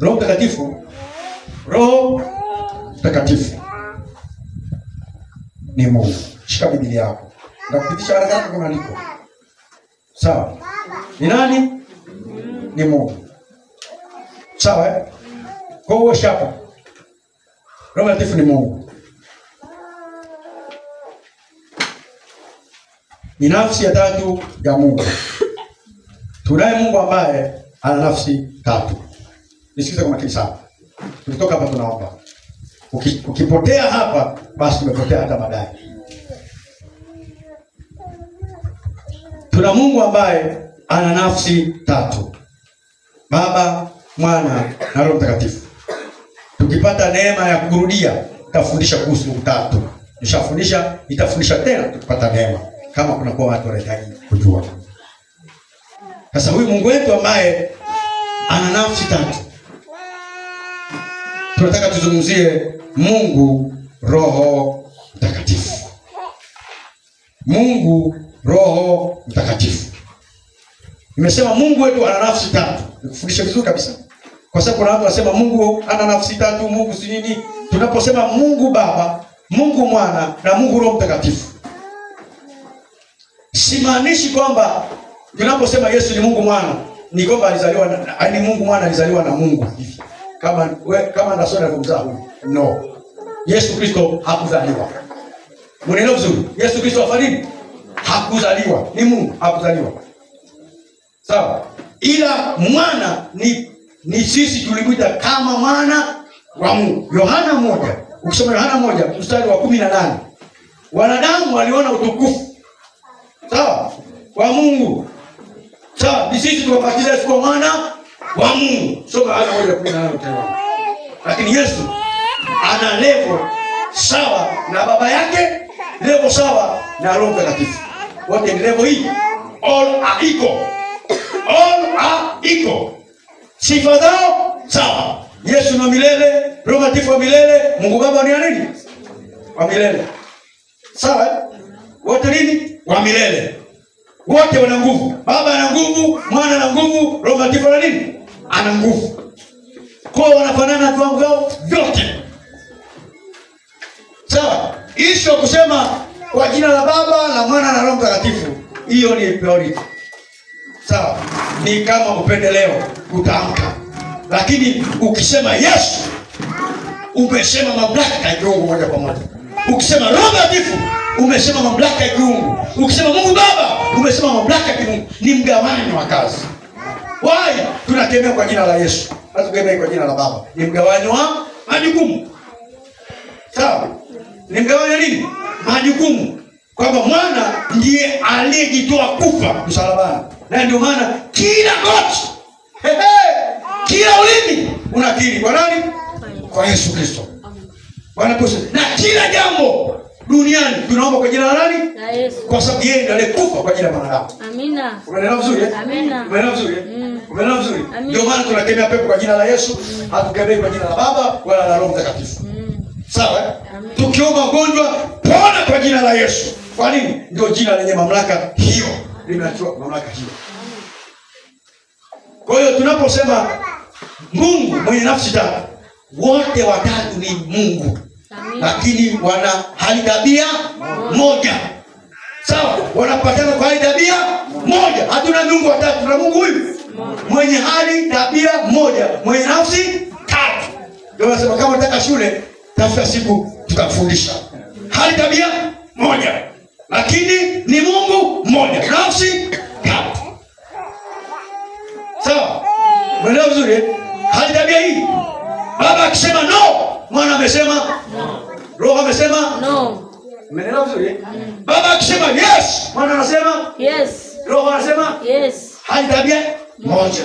Roho Mtakatifu. Roho Mtakatifu ni Mungu. Shika Biblia yako. Ndakupitisha haraka haraka kama niko. Sawa? Ni nani? Ni Mungu. Sawa eh? Kwa hiyo shaka. Roho Mtakatifu ni Mungu. Ni nafsi ya tatu ya Mungu. Tunaye Mungu ambaye ana nafsi tatu. Nisikize kwa makini sana. Tukitoka hapa tunaomba. Ukipotea hapa basi tumepotea hata baadaye. Tuna Mungu ambaye ana nafsi tatu. Baba, Mwana na Roho Mtakatifu. Tukipata neema ya kurudia, tutafundisha kuhusu utatu. Nishafundisha, nitafundisha tena tukipata neema kama kuna kwa watu wanahitaji kujua. Sasa huyu Mungu wetu ambaye ana nafsi tatu. Tunataka tuzungumzie Mungu Roho Mtakatifu. Mungu Roho Mtakatifu. Nimesema Mungu wetu ana nafsi tatu. Nikufundisha vizuri kabisa. Kwa sababu kuna watu wanasema Mungu ana nafsi tatu, Mungu si nini? Tunaposema Mungu Baba, Mungu Mwana na Mungu Roho Mtakatifu, simaanishi kwamba tunaposema Yesu ni Mungu Mwana ni kwamba alizaliwa yaani Mungu Mwana alizaliwa na Mungu hivi. Kama nasoma kumzaa huyu. No. Yesu Kristo hakuzaliwa. Mwenendo vizuri. Yesu Kristo afadhili hakuzaliwa. Ni Mungu hakuzaliwa. Sawa? Ila mwana ni sisi tulimwita kama mwana wa Mungu. Yohana 1. Ukisoma Yohana 1 mstari wa 18. Wanadamu waliona utukufu. Sawa? Wa Mungu. Sawa? Ni sisi tuwabatiza kwa mwana wa Mungu. Soma Yohana 1:18 tena. Lakini Yesu ana level sawa na baba yake, level sawa na Roho Mtakatifu. Wote ni level hii. All are equal. All are equal. Sifa zao sawa. Yesu ni milele, Roho Mtakatifu wa milele, Mungu Baba ni nini? Wa milele. Sawa? Wote nini? Wa milele. wote wana nguvu. Baba ana nguvu, Mwana ana nguvu, Roho Mtakatifu ana nini? Ana nguvu. Kwa wanafanana viwango vyao vyote. Sawa? Isho kusema kwa jina la Baba, la Mwana na Roho Mtakatifu, hiyo ni priority. Sawa? Ni kama upendeleo kutamka. Lakini ukisema Yesu, umesema mamlaka ya kiungu moja kwa moja. Ukisema Roho Mtakatifu, umesema mamlaka ya kiungu. Ukisema Mungu Baba, umesema mamlaka ya kiungu. Ni mgawanyo wa kazi. Why? Tunakemea kwa jina la Yesu, hatukemei kwa jina la Baba. Ni mgawanyo wa majukumu. Sawa? Ni mgawanyo nini? Majukumu. Kwamba Mwana ndiye aliyejitoa kufa msalabani. Na ndio maana kila goti, kila ulimi unakiri kwa nani? Kwa Yesu Kristo. Bwana Yesu. Na kila jambo duniani tunaomba kwa jina la nani? La Yesu. Kwa sababu yeye ndiye aliyekufa kwa ajili ya wanadamu. Amina. Umeelewa vizuri? Amina. Umeelewa vizuri? Umeelewa vizuri? Amina. Ndio maana tunakemea pepo kwa jina la Yesu, hatukemei kwa jina la Baba wala la Roho Mtakatifu. Sawa? Tukiomba ugonjwa, pona kwa jina la Yesu. Kwa nini? Ndio jina lenye mamlaka hiyo. Linachukua mamlaka hiyo. Kwa hiyo tunaposema Mungu mwenye nafsi tatu, wote watatu ni Mungu. Amina. Lakini wana hali tabia moja. Sawa? Wanapatana kwa hali tabia moja. Hatuna Mungu watatu, tuna Mungu huyu mwenye hali tabia moja, mwenye nafsi tatu. Ndio nasema kama unataka shule, tafuta siku tutakufundisha. Hali tabia moja, lakini ni Mungu mmoja, nafsi tatu. Sawa? Umeelewa vizuri? Hali tabia hii, Baba akisema no, Mwana amesema no, Roho amesema No. Umeelewa vizuri? Baba akisema yes, Mwana anasema Yes. Roho anasema Yes. hali tabia moja.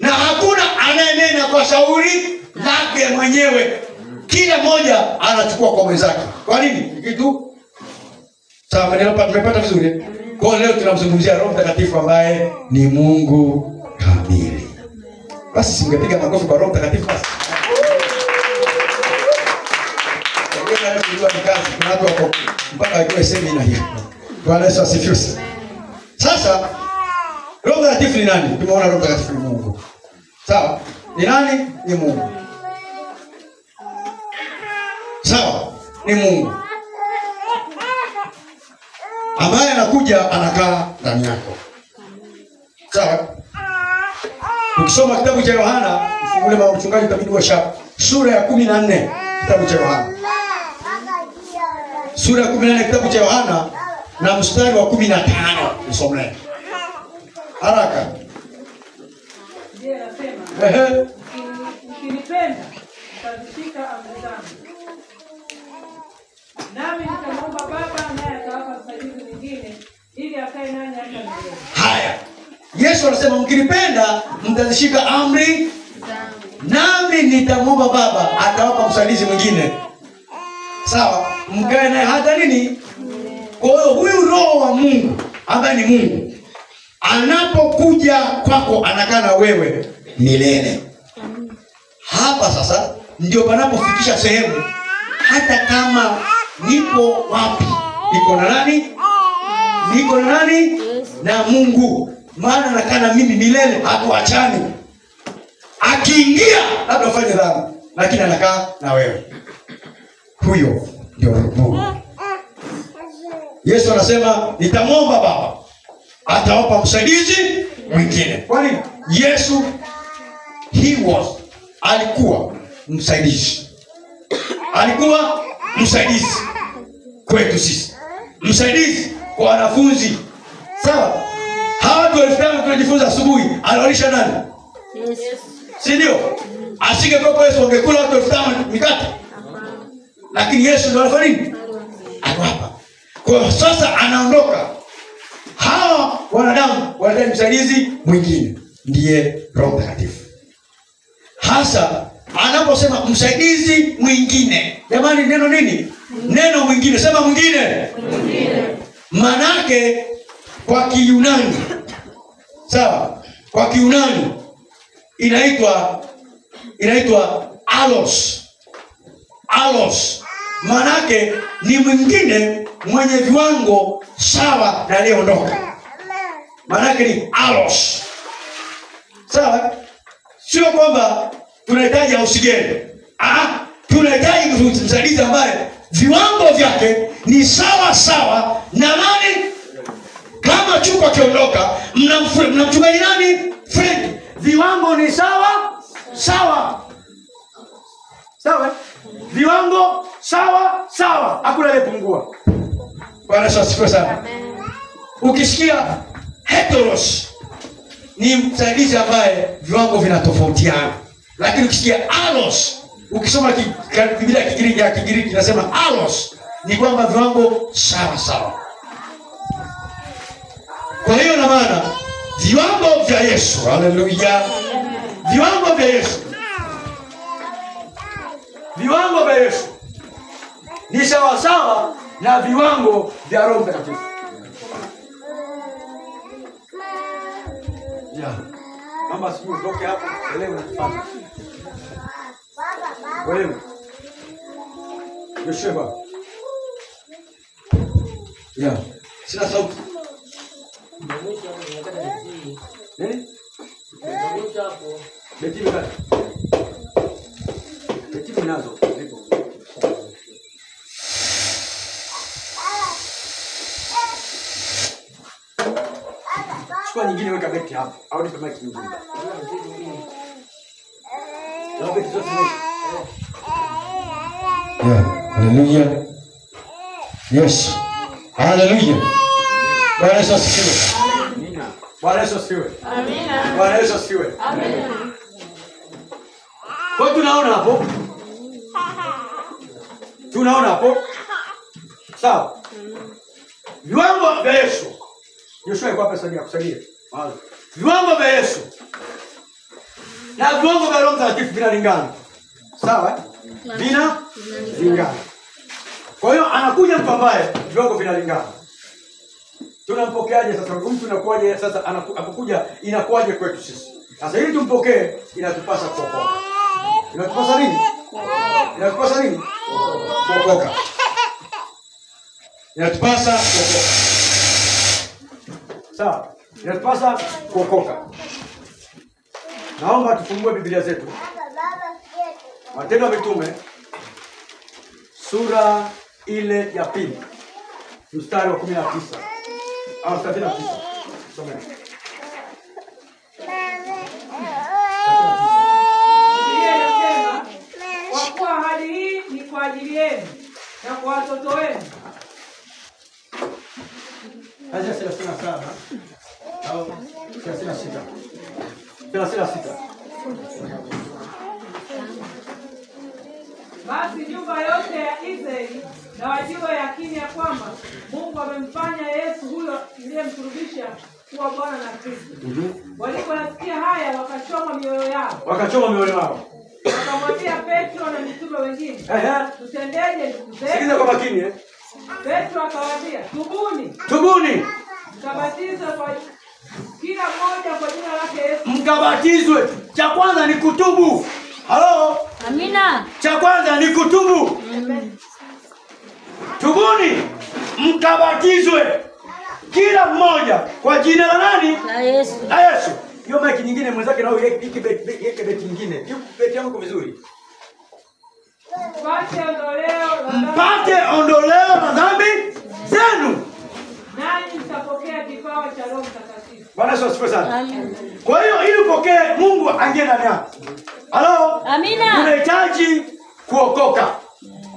Na hakuna anayenena kwa shauri lake mwenyewe. Kila mmoja anachukua kwa mwenzake. Kwa nini? Kitu sawa, tumepata vizuri. Kwa leo tunamzungumzia Roho Mtakatifu ambaye ni Mungu kamili. Basi singepiga makofi kwa Roho Mtakatifu basi. Kuna watu wako mpaka wajue semina hiyo. Bwana Yesu asifiwe. Sasa Roho Mtakatifu ni nani? Tumeona Roho Mtakatifu ni Mungu. Sawa? Ni nani? Ni Mungu. Sawa? Ni Mungu ambaye anakuja anakaa ndani yako. Sawa? Ukisoma kitabu cha Yohana, ule mchungaji utabidi uwe sharp. Sura ya 14 kitabu cha Yohana. Sura ya 14 kitabu cha Yohana na mstari wa 15 nisomee. Haraka. Ndiye anasema, mkinipenda mtazishika amri zangu. Nami nitamwomba Baba, naye atawapa msaidizi mwingine ili akae nanyi hata milele. Haya. Yesu anasema mkinipenda mtazishika amri nami nitamwomba Baba atawapa msaidizi mwingine. Sawa? Mkae naye hata nini? Kwa hiyo huyu Roho wa Mungu ambaye ni Mungu anapokuja kwako anakaa na wewe milele. Hapa sasa ndio panapofikisha sehemu hata kama nipo wapi, niko na nani? Niko na nani? Na Mungu. Maana anakaa na mimi milele, hatuachani. Akiingia labda ufanye dhambi, lakini anakaa na wewe. Huyo ndio Mungu. Yesu anasema nitamwomba Baba atawapa msaidizi mwingine. Kwa nini? Yesu alikuwa msaidizi. Alikuwa msaidizi kwetu sisi. Msaidizi kwa wanafunzi. Sawa? Hawa watu 5,000 tunajifunza asubuhi, anawalisha nani? Yes. Si ndio? Asingekuwa Yesu wangekula watu 5,000 mikate. Lakini Yesu ndio alifanya nini? Aliwapa. Kwa hiyo sasa anaondoka. Hawa wanadamu wanahitaji msaidizi mwingine, ndiye Roho Mtakatifu. Hasa anaposema msaidizi mwingine, jamani, neno nini? Neno mwingine. Sema mwingine. Manake kwa Kiyunani, sawa, kwa Kiyunani inaitwa alos. Alos manake ni mwingine mwenye viwango sawa na aliyeondoka. maana yake ni alos. Sawa? Sio kwamba tunahitaji oksijeni. Tunahitaji msaidizi ambaye viwango vyake ni sawa sawa na nani? Kama chuko akiondoka, mnamchungaji nani? Friend. Viwango ni sawa sawa. Sawa? Viwango sawa sawa. Hakuna aliyepungua. Bwana Yesu asifiwe sana. Ukisikia heteros ni msaidizi ambaye viwango vinatofautiana. Lakini ukisikia alos, ukisoma Biblia ya Kigiriki inasema alos ni kwamba viwango sawa sawa. Kwa hiyo na maana viwango vya Yesu, haleluya. Viwango vya Yesu. Viwango vya Yesu ni sawa sawa na viwango vya Roho Mtakatifu. Mama siku utoke hapo, leo unafanya. Wewe. Yosheba. Sina sauti. Nini? Beti mkate. Beti mnazo. Zipo. Chukua nyingine weka beti hapo. Au nipe mic nyingine. Na beti zote hizi. Hallelujah. Yes. Hallelujah. Bwana Yesu asifiwe. Amina. Bwana Yesu asifiwe. Amina. Bwana Yesu asifiwe. Amina. Kwa tunaona hapo? Tunaona hapo? Sawa. Viwango vya Yesu. Yoshua yuko hapa sasa kusaidia. Viwango vya Yesu na viwango vya Roho Mtakatifu vinalingana. Sawa? Vinalingana. Kwa hiyo anakuja mtu ambaye viwango vinalingana. Tunampokeaje sasa? Mtu anakuaje sasa? Anapokuja inakuaje kwetu sisi? Sasa ili tumpokee inatupasa kuokoka. Inatupasa nini? Inatupasa nini? Kuokoka. Inatupasa kuokoka. Sawa? Inatupasa kuokoka. Naomba tufungue Biblia zetu. Matendo ya Mitume sura ile ya 2 mstari wa 19 au 39. Soma. Kwa kuwa ahadi hii ni kwa ajili yenu na kwa watoto wenu. Aya 37 au 36. 36. Basi nyumba yote ya Israeli na wajue yakini ya kwamba Mungu amemfanya Yesu huyo aliyemsulubisha kuwa Bwana na Kristo. Waliposikia haya wakachoma mioyo yao. Wakamwambia Petro na mitume wengine, tutendeje ndugu zetu? Sikiliza kwa makini Petro akawaambia, tubuni. Mkabatizwe kwa kila mmoja kwa jina lake Yesu. Mkabatizwe. Cha kwanza ni kutubu. Halo? Amina. Cha kwanza ni kutubu. Tubuni. Mkabatizwe kila mmoja kwa jina la nani? La Yesu. La Yesu. Hiyo maiki nyingine mwenzake nao yeke beti nyingine. Hiyo beti yangu iko vizuri. Mpate ondoleo la dhambi zenu. Nanyi mtapokea kipawa cha Roho Mtakatifu. Bwana Yesu asifiwe sana. Kwa hiyo ili upokee Mungu aingie ndani yako. Halo? Amina. Unahitaji kuokoka.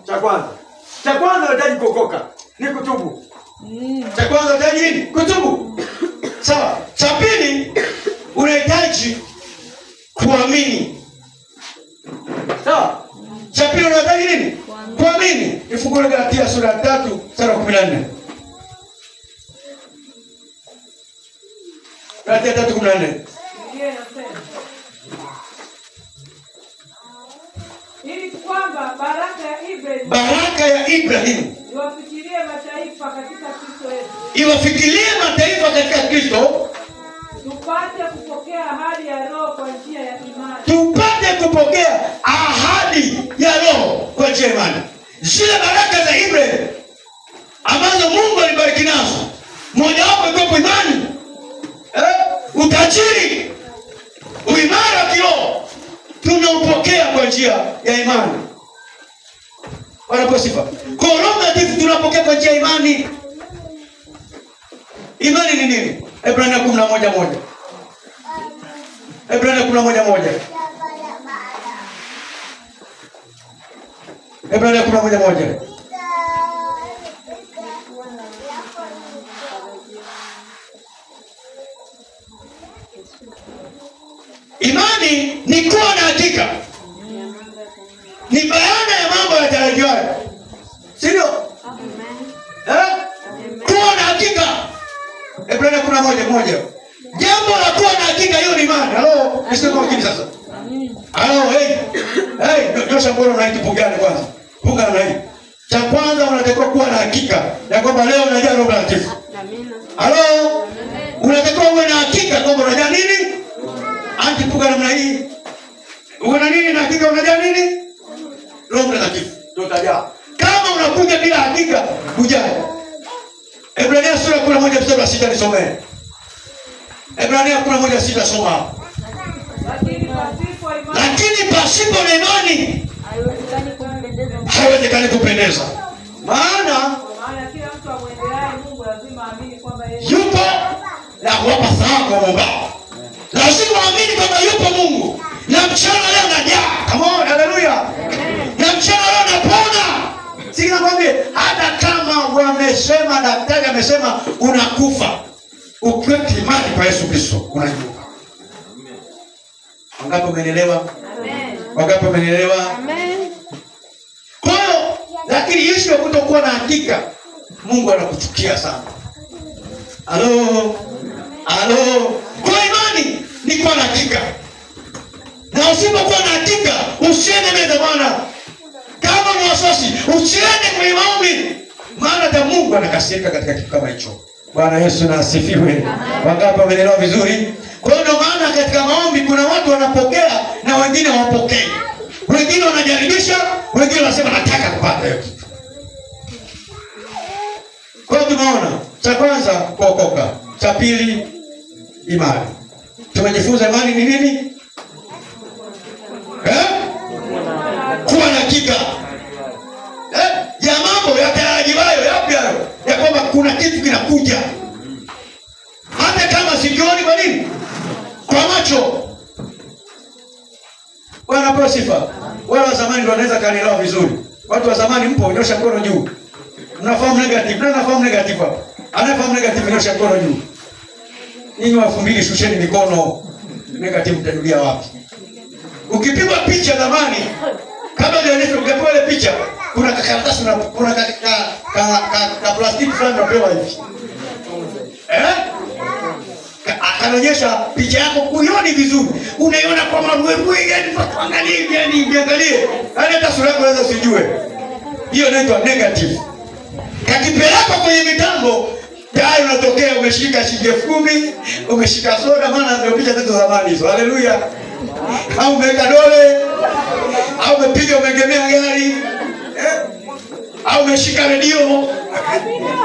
Cha kwanza unahitaji kuokoka. Ni kutubu. Cha kwanza unahitaji nini? Kutubu. Sawa. Cha pili unahitaji kuamini. Sawa? Cha pili unahitaji nini? Kuamini. Ifungue Galatia sura ya 3 mstari wa 14. Galatia 3:14. Ili kwamba baraka ya Ibrahimu iwafikirie mataifa katika Kristo Yesu. Iwafikirie mataifa katika Kristo. Tupate kupokea ahadi ya Roho kwa njia ya imani. Tupate kupokea ahadi ya Roho kwa njia ya imani. Zile baraka za Ibrahimu ambazo Mungu alibariki nazo, moja wapo iko imani. Utajiri, uimara kiroho tunaupokea kwa njia ya imani. Bwana sifa. Kwa Roho Mtakatifu tunapokea kwa njia ya imani. Imani ni nini? Ibrania 11:1. Ibrania 11:1. Ibrania 11:1. Imani ni kuwa na hakika, ni bayana ya mambo yatarajiwayo, si ndio? Kuwa na hakika. Ibrania 11:1. Jambo la kuwa na hakika, hiyo ni imani. Halo, niseme kwa kini sasa. Halo, nyosha mkono na kitu gani kwanza? Punga na hii. Cha kwanza unatakiwa kuwa na hakika ya kwamba leo unajaa Roho Mtakatifu. Amina. Halo. Unatakiwa uwe na hakika kwamba unajaa nini? Punga namna hii. Uwe na nini na hakika unajaa nini? Roho Mtakatifu. Ndio utajaa. Kama unakuja bila hakika, hujai. Ibrania sura 11:6 nisomee. Ibrania 11:6 soma. Lakini pasipo na imani haiwezekani kupendeza. Maana kila mtu amwendeleaye Mungu lazima aamini kwamba yeye yupo na kuwapa thawabu wa Mungu. Lazima aamini kwamba yupo Mungu. Na mchana leo najaa. Come on, haleluya. Na mchana leo napona. Sina kwambie hata kama wamesema, daktari amesema unakufa, ukiweka imani kwa Yesu Kristo unainuka. Wangapi umeelewa? Amen. Wangapi umeelewa? Amen. Kwa hiyo lakini Yesu kutokuwa na hakika, Mungu anakuchukia sana. Halo. Kwa imani ni kwa hakika. Na usipokuwa na hakika, usiende mbele za Bwana. Kama ni wasiwasi, usiende kwenye maombi. Maana hata Mungu anakasirika katika kitu kama hicho. Bwana Yesu na asifiwe. Wangapi wameelewa vizuri? Kwa hiyo ndio maana katika maombi kuna watu wanapokea na wengine hawapokei. Wengine wanajaribisha, wengine wanasema nataka kupata hiyo kitu. Kwa hiyo tumeona cha kwanza kuokoka, cha pili imani. Tumejifunza imani ni nini? Kuwa na hakika ya mambo yatarajiwayo, yapi hayo? Ya kwamba kuna kitu kinakuja. Hata kama sikioni, kwa nini? Kwa macho. Bwana kwa sifa. Wale wa zamani ndio wanaweza kanielewa vizuri. Watu wa zamani mpo, nyosha mkono juu. Mnafahamu negative, na nafahamu negative hapa. Anafahamu negative, nyosha mkono juu. Ninyi wa 2000 shusheni mikono. Negative mtarudia wapi? Ukipigwa picha zamani, kabla nionyeshe ukapigwa ile picha, kuna karatasi na kuna ka plastiki fulani unapewa hivi. Akaonyesha picha yako kuioni vizuri. Unaiona kwa maruwe yani angalie yani angalie. Hata sura yako unaweza usijue. Hiyo inaitwa negative. Kakipeleka kwenye mitambo, tayari unatokea umeshika shilingi 10,000, umeshika soda, maana ndio picha zetu zamani hizo. Haleluya. Au umeweka dole, au umepiga umegemea gari, au umeshika redio.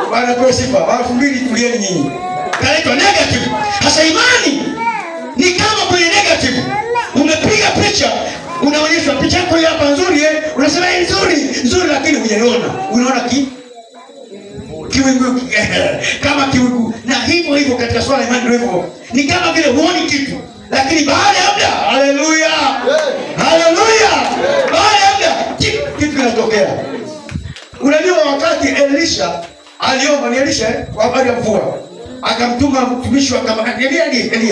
Bwana kwa sifa. Watu mbili tulieni nyinyi. Kaitwa negative. Hasa imani ni kama kwenye negative. Umepiga picha, unaonyesha picha yako hapa nzuri unasema hii nzuri lakini hujaiona. Unaona kiwingu kama kiwingu. Na hivyo katika swala imani ndio hivyo. Ni kama vile huoni kitu, lakini baada ya muda, haleluya. Haleluya. Baada ya muda kitu kinatokea. Unajua wakati Elisha aliomba, ni Elisha kwa habari ya mvua. Akamtuma mtumishi wa kama Elia.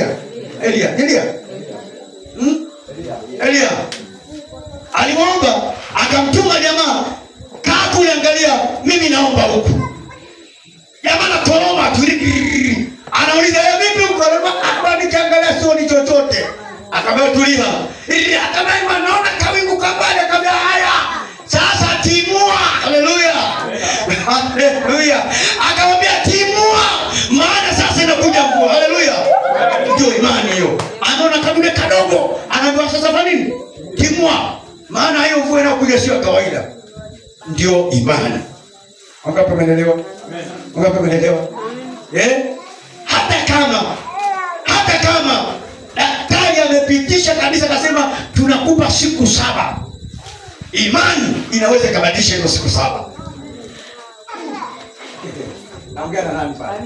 Alimwomba, akamtuma jamaa, kaa kule angalia, mimi naomba huku. Jamaa anakoroma tuliki. Anauliza vipi huko? Hapa nikiangalia sioni chochote. Akamwambia tulia. Akamwambia naona kawingu kabali, akamwambia haya. Sasa timua. Haleluya. Haleluya. Akamwambia timua, maana sasa inakuja mvua. Haleluya. Ndio imani hiyo. Anaona kabila kadogo, anaambiwa sasa fanya nini? Timua. Maana hiyo mvua inakuja sio kawaida. Ndio imani. Wangapi wameelewa? Amen. Wangapi wameelewa? Hata kama hata kama daktari amepitisha kabisa akasema tunakupa siku 7, imani inaweza ikabadilisha hizo siku 7. Naongea na nani pale?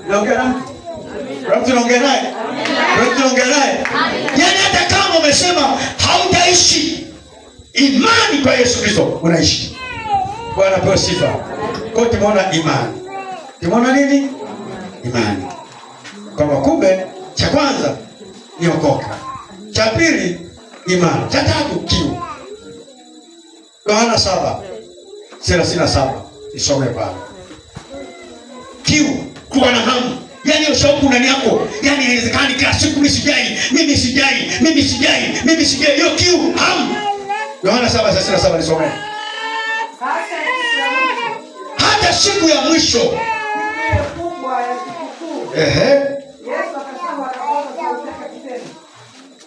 Naongea na mtu? Mtu naongea naye? Mtu naongea naye? Yaani hata kama umesema hautaishi, imani kwa Yesu Kristo unaishi. Bwana pewe sifa. Kwa tumeona imani. Tumeona nini? Imani. Kwa kumbe cha kwanza ni okoka. Cha pili imani. Cha tatu kiu. Yohana 7:37. Isome pale. Kiu, kuwa na hamu. Yaani ushauku ndani yako. Yaani inawezekana kila siku mimi sijai. Hiyo kiu, hamu. Yohana 7:37 nisome. Hata siku ya mwisho. Kubwa ya sikukuu. Yesu akasema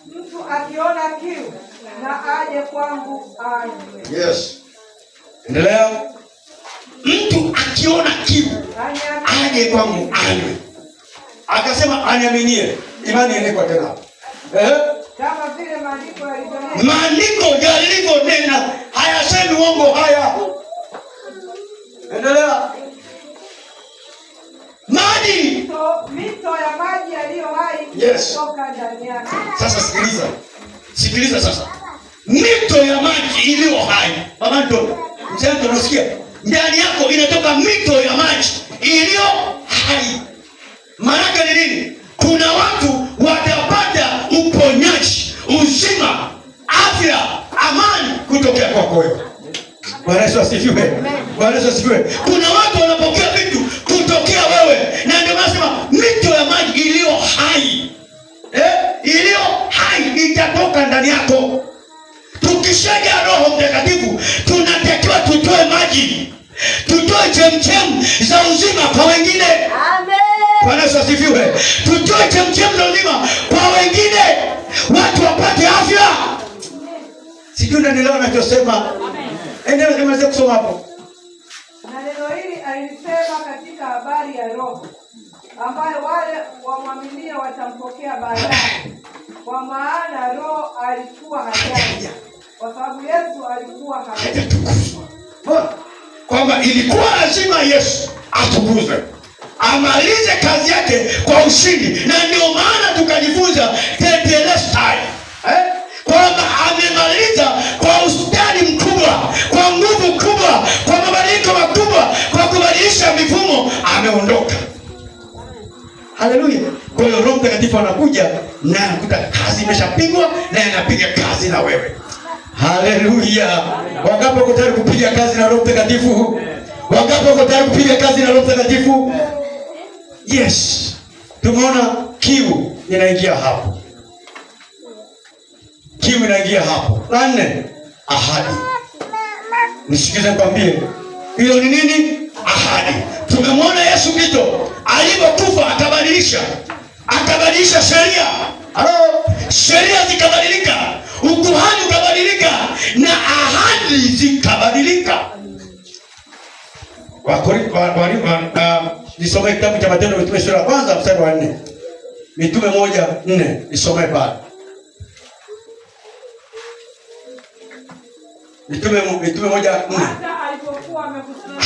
mtu akiona kiu na aje kwangu anywe. Yes. Endelea. Mtu akiona kiu aje kwangu anywe. Akasema aniaminie. Imani inakuwa tena. Kama vile maandiko yalivyonena. Maandiko yalivyonena hayasemi uongo haya. Endelea. Maji. Mito ya maji yaliyo hai kutoka ndani yake. Sasa sikiliza sasa. Mito ya maji iliyo hai. Baba Anton, mzee unasikia? Ndani yako inatoka mito ya maji iliyo hai. Maana ni nini? Kuna watu watapata uponyaji, uzima, afya, amani kutokea kwako wewe. Bwana Yesu asifiwe. Bwana Yesu asifiwe. Kuna watu wanapokea vitu kutokea wewe. Na ndio nasema mito ya maji iliyo hai. Iliyo hai itatoka ndani yako. Tukishaja Roho Mtakatifu tunatakiwa tutoe maji. Tutoe chemchem za uzima kwa wengine. Amen. Bwana Yesu asifiwe. Tutoe chemchem za uzima kwa wengine. Watu wapate afya. Sijui unanielewa ninachosema. Endelea kumaliza kusoma hapo. Na neno hili alisema katika habari ya Roho ambaye wale wamwaminia watampokea baadaye. Kwa maana Roho alikuwa hajaja. Kwa sababu Yesu alikuwa hajatukuzwa. Kwamba ilikuwa lazima Yesu atukuzwe. Amalize kazi yake kwa ushindi. Na ndio maana tukajifunza tetelestai. Kwamba amemaliza kwa ustadi mkubwa, kwa nguvu kubwa, kwa mabadiliko makubwa, kwa kubadilisha mifumo, ameondoka. Haleluya. Kwa hiyo Roho Mtakatifu anakuja na anakuta kazi imeshapigwa na anapiga kazi na wewe. Haleluya. Wangapi wako tayari kupiga kazi na Roho Mtakatifu? Wangapi wako tayari kupiga kazi na Roho Mtakatifu? Yes. Tumeona kiu inaingia hapo. Kiu inaingia hapo. La 4, ahadi. Nisikize nikwambie. Hiyo ni nini? Ahadi. Tumemwona Yesu Kristo alipokufa akabadilisha sheria. Sheria zikabadilika, ukuhani ukabadilika na ahadi zikabadilika. Nisome kitabu cha Matendo ya Mitume sura ya 1 mstari wa 4. Mitume 1:4 nisome pale. Mitume 1:4. Hata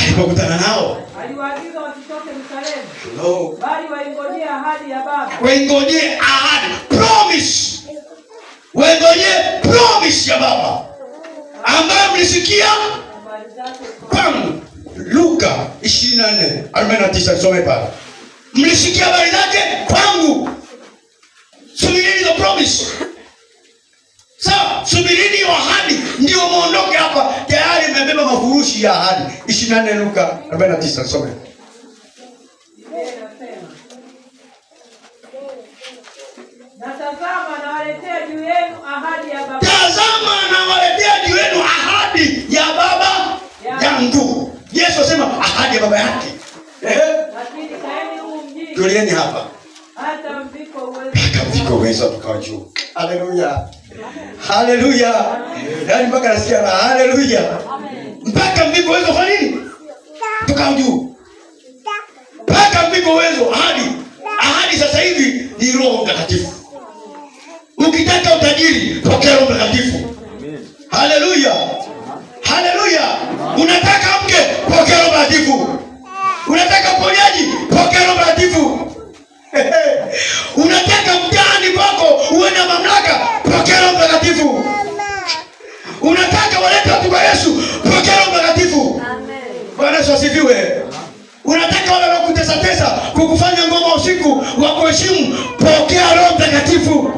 alipokutana nao aliwaagiza wasitoke Yerusalemu. No. Bali waingojee ahadi ya Baba. Waingojee ahadi, promise. Waingojee promise ya Baba ambayo mlisikia kwangu. Luka 24:49 some pale. Mlisikia habari zake kwangu. Subirini hizo promise. Sawa, subirini hiyo ahadi ndio muondoke hapa. Tayari mmebeba mafurushi ya ahadi. 24 Luka 49 some. Na tazama nawaletea juu yenu ahadi ya Baba. Tazama nawaletea juu yenu ahadi ya Baba yangu. Yesu asema ahadi ya Baba yake. Lakini kaeni humu mjini. Tulieni hapa. Hata mviko uwezo. Hata mviko uwezo tukao juu. Haleluya. Haleluya. Yaani mpaka nasikia na haleluya. Mpaka mviko uwezo kwa nini? Tukao juu. Mpaka mviko uwezo ahadi. ahadi sasa hivi ni Roho Mtakatifu. Ukitaka utajiri, pokea Roho Mtakatifu. Haleluya. Haleluya. Unataka mke, pokea Roho Mtakatifu. Unataka uponyaji, pokea Roho Mtakatifu. Unataka mtaani kwako uwe na mamlaka, pokea Roho Mtakatifu. Unataka walete watu kwa Yesu, pokea Roho Mtakatifu. Amen. Bwana Yesu asifiwe. Unataka wale wakutesa tesa kukufanya ngoma usiku wa kuheshimu, pokea Roho Mtakatifu.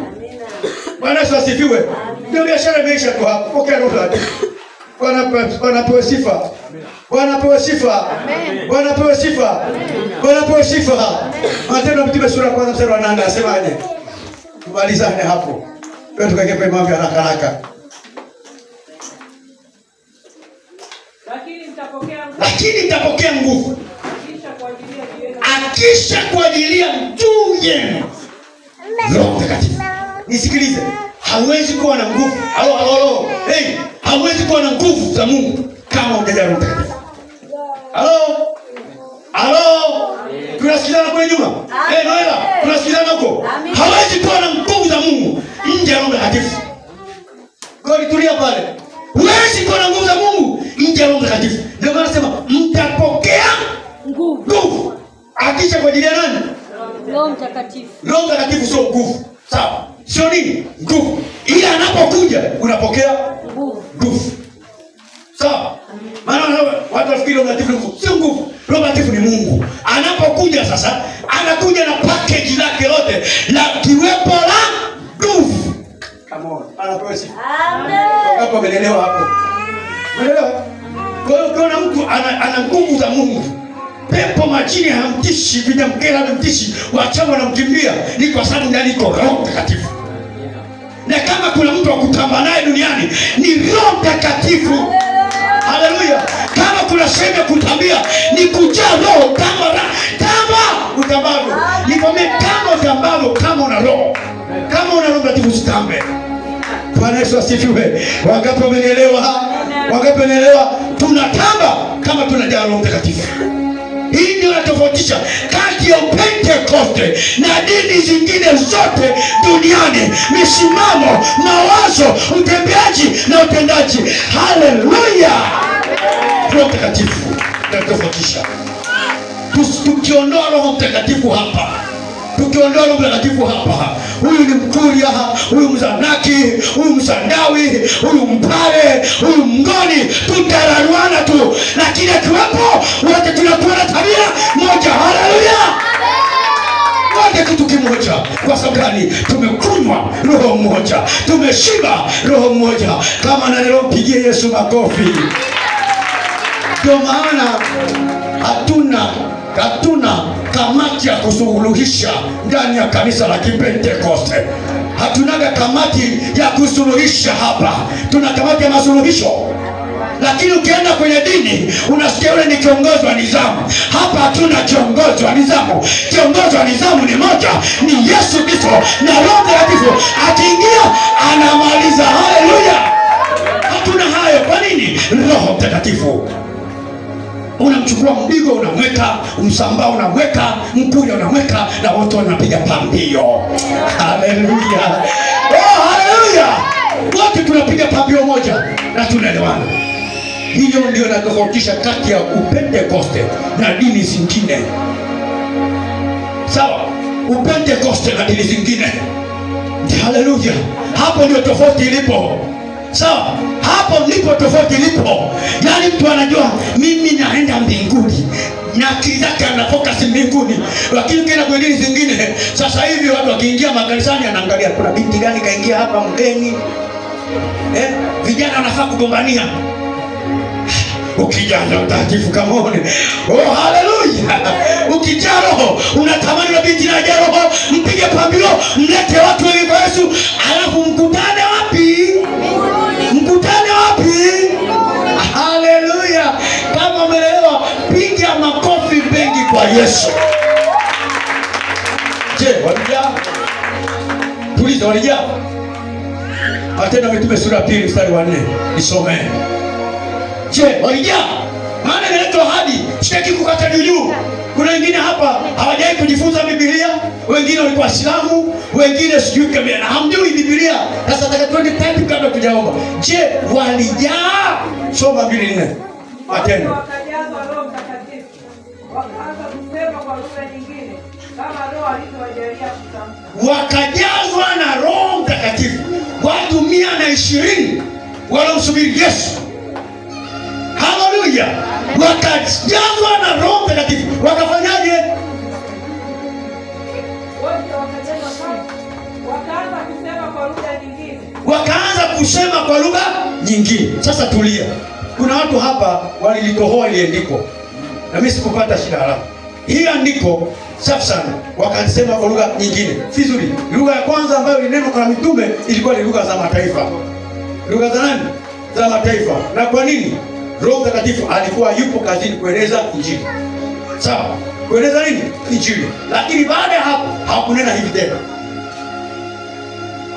Bwana Yesu asifiwe. Ndio biashara imeisha tu hapo, pokea Roho Mtakatifu. Bwana pewe sifa. Bwana pewe sifa. Bwana pewe sifa. Bwana pewe sifa. Matendo ya Mitume sura ya 1 mstari wa 8 asemaje? Tumalizane hapo. Leo tukakepe mambo haraka haraka. Lakini mtapokea nguvu akisha kuajilia juu yenu Roho Mtakatifu. Nisikilize, hauwezi kuwa na nguvu. Halo. Hey, hauwezi kuwa na nguvu za Mungu kama hujajaa Roho Mtakatifu. Halo. Tunasikilana kwa nyuma? Noela, tunasikilana huko? Hauwezi kuwa na nguvu za Mungu nje ya Roho Mtakatifu. Goli tulia pale. Huwezi kuwa na nguvu za Mungu nje ya Roho Mtakatifu. Ndio maana nasema mtapokea nguvu akisha kwa ajili ya nani? Roho Mtakatifu. Roho Mtakatifu sio nguvu. Sawa? Sio nini? Nguvu. Ila anapokuja unapokea nguvu. Sawa? Maana watu wafikiri Roho Mtakatifu sio nguvu. Roho Mtakatifu ni Mungu. Anapokuja sasa, anakuja na package lake lote la kiwepo la nguvu. Come on. Anapewa sifa. Amen. Hapo umeelewa hapo? Umeelewa? Kwa hiyo kuna mtu ana nguvu za Mungu. Pepo majini hamtishi, vinamkera hamtishi, wachawi wanamkimbia, ni kwa sababu ndani iko Roho Mtakatifu. Na kama kuna mtu wa kutamba naye duniani ni Roho Mtakatifu. Haleluya. Kama kuna sehemu ya kutambia ni kujaa Roho, tamba utambavyo. Nikwambie kama utambavyo kama una Roho. Kama una Roho Mtakatifu usitambe. Bwana Yesu asifiwe. Wangapi wamenielewa? Wangapi wamenielewa? Tunatamba kama tunajaa Roho Mtakatifu. Hii ndio inatofautisha kati ya Pentekoste na dini zingine zote duniani. Misimamo, mawazo, utembeaji na utendaji. Haleluya. Roho Mtakatifu inatofautisha. Tukiondoa Roho Mtakatifu hapa, tukiondoa Roho Mtakatifu hapa, huyu ni Mkuria, huyu Mzanaki, huyu Msandawi, huyu Mpare, huyu Mngoni, tutararuana tu. Lakini akiwepo wote tunakuwa na tabia moja. Haleluya. Wote kitu kimoja. Kwa sababu gani? Tumekunywa Roho mmoja, tumeshiba Roho mmoja. Kama na leo mpigie Yesu makofi. Ndio maana hatuna kamati ya kusuluhisha ndani ya kanisa la Kipentekoste. Hatunaga kamati ya kusuluhisha hapa. Tuna kamati ya masuluhisho. Lakini ukienda kwenye dini unasikia yule ni kiongozi wa nizamu. Hapa hatuna kiongozi wa nizamu. Kiongozi wa nizamu ni moja, ni Yesu Kristo, na Roho Mtakatifu akiingia anamaliza. Haleluya. Hatuna hayo. Kwa nini? Roho Mtakatifu. Unamchukua mdigo unamweka, msambaa unamweka, mkuja unamweka, na wote wanapiga pambio. Haleluya. Oh, haleluya. Wote tunapiga pambio moja na tunaelewana. Hiyo ndio inatofautisha kati ya Upentekoste na dini zingine. Sawa? Upentekoste na dini zingine. Haleluya. Hapo ndio tofauti ilipo. Sawa? Hapo ndipo tofauti ilipo. Yaani mtu anajua mimi naenda mbinguni, na akili zake ana focus mbinguni. Lakini kile kwa dini zingine sasa hivi watu wakiingia makanisani anaangalia kuna binti gani kaingia hapa mgeni. Vijana wanafaa kugombania. Ukijaa Roho Mtakatifu kama one. Oh, haleluya. Ukijaa Roho unatamani na binti na Roho, mpige pambio, mlete watu wengi kwa Yesu, alafu mkutane wapi? Mkutane wapi? Haleluya. Kama umeelewa, piga makofi mengi kwa Yesu. Je, walijaa? Tuliza, walijaa? Matendo ya Mitume sura ya 2 mstari wa 4. Nisome. Je, walijaa? Maana inaitwa ahadi Sitaki kukata juu. Kuna wengine hapa hawajai kujifunza Biblia, wengine walikuwa Waislamu, wengine sijui kabisa na hamjui Biblia. Sasa nataka twende tatu kabla tujaomba. Je, walijaa? Soma 2:4. Matendo. Wakajazwa Roho Mtakatifu. Wakaanza kusema kwa lugha nyingine kama Roho alivyowajalia kutamka. Wakajazwa na Roho Mtakatifu. Watu 120 waliomsubiri Yesu. Haleluya. Wakajazwa na Roho Mtakatifu. Wakafanyaje? Wote wakajazwa, wakaanza kusema kwa lugha nyingine. Wakaanza kusema kwa lugha nyingine. Sasa tulia. Kuna watu hapa walilitohoa ile andiko. Na mimi sikupata shida haraka. Hii andiko safi sana. Wakasema kwa lugha nyingine. Vizuri. Lugha ya kwanza ambayo ilinenwa kwa mitume ilikuwa ni lugha za mataifa. Lugha za nani? Za mataifa. Na kwa nini? Roho Mtakatifu alikuwa yupo kazini kueleza Injili. Sawa. Kueleza nini? Injili. Lakini baada ya hapo hawakunena hivi tena.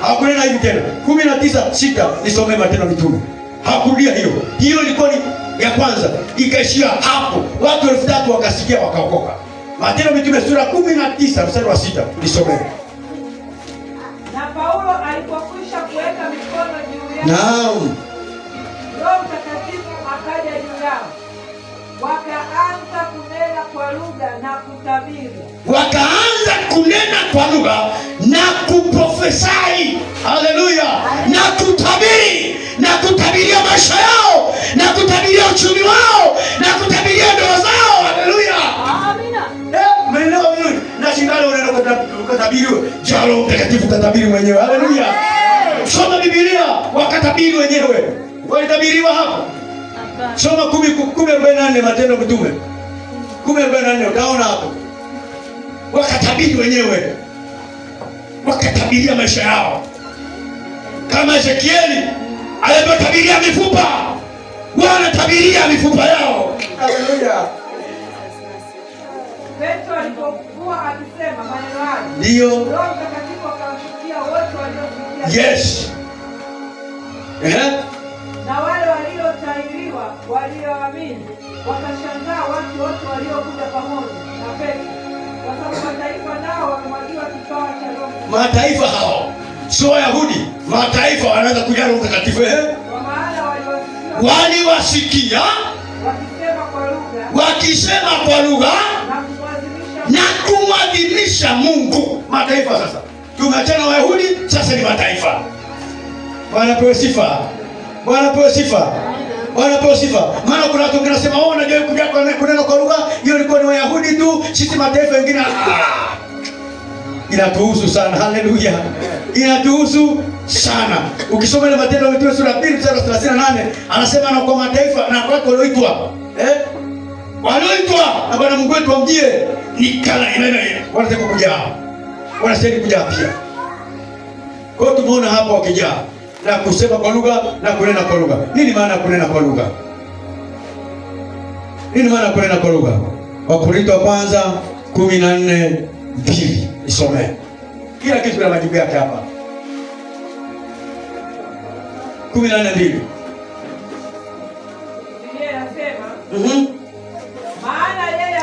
Hawakunena hivi tena. 19:6 nisome Matendo ya Mitume. Hakurudia hiyo. Hiyo ilikuwa ni ya kwanza. Ikaishia hapo. Watu 3000 wakasikia wakaokoka. Matendo ya Mitume sura 19 mstari wa 6 nisome. Na Paulo alipokwisha kuweka mikono juu yao. Naam. Roho Mtakatifu akaja juu yao. Wakaanza kunena kwa lugha na kutabiri. Wakaanza kunena kwa lugha na kuprofesai. Haleluya. Na kutabiri. Na kutabiria maisha yao. Na kutabiria uchumi wao. Na kutabiria ndoa zao. Haleluya. Amina. Mwenyewe vizuri. Na shindano unaenda kutabiriwa. Jalo Mtakatifu katabiri mwenyewe. Haleluya. Soma Biblia. Wakatabiri wenyewe. Walitabiriwa hapo. Soma 10:44 Matendo ya Mitume. 10:44 utaona hapo. Wakatabiri wenyewe. Wakatabiria maisha yao. Kama Ezekieli alipotabiria mifupa, wanatabiria mifupa yao. Haleluya. Petro alipokuwa akisema maneno hayo, Ndio. Roho Mtakatifu akawashukia wote waliosikia. Yes. Na wale waliotahiriwa walioamini wakashangaa watu wote waliokuja pamoja na Petro, kwa sababu mataifa nao wamemwagiwa kipawa cha Roho. Mataifa hao sio Wayahudi, mataifa wanaanza kujaa Roho Mtakatifu. Kwa maana waliwasikia wakisema kwa lugha na kumwadhimisha Mungu. Mataifa sasa tumeachana Wayahudi, sasa ni mataifa. Bwana pewe sifa. Bwana pewe sifa. Bwana pewe sifa. Maana kuna watu wengine wanasema wao wanajua kuja kunena kwa lugha, hiyo ilikuwa ni Wayahudi tu, sisi mataifa wengine. Inatuhusu sana. Haleluya. Inatuhusu sana. Ukisoma ile Matendo ya Mitume sura 2 mstari 38 anasema na kwa mataifa na watu walioitwa. Walioitwa na Bwana Mungu wetu wamjie ni kala ile wanataka kuja. Wanastahili kuja pia. Kwa hiyo tumeona hapa wakija na kusema kwa lugha na kunena kwa lugha. Nini maana ya kunena kwa lugha? Nini maana ya kunena kwa lugha? Wakorintho wa kwanza 14:2 isome. Kila kitu kina majibu yake hapa. 14:2. Biblia inasema maana yeye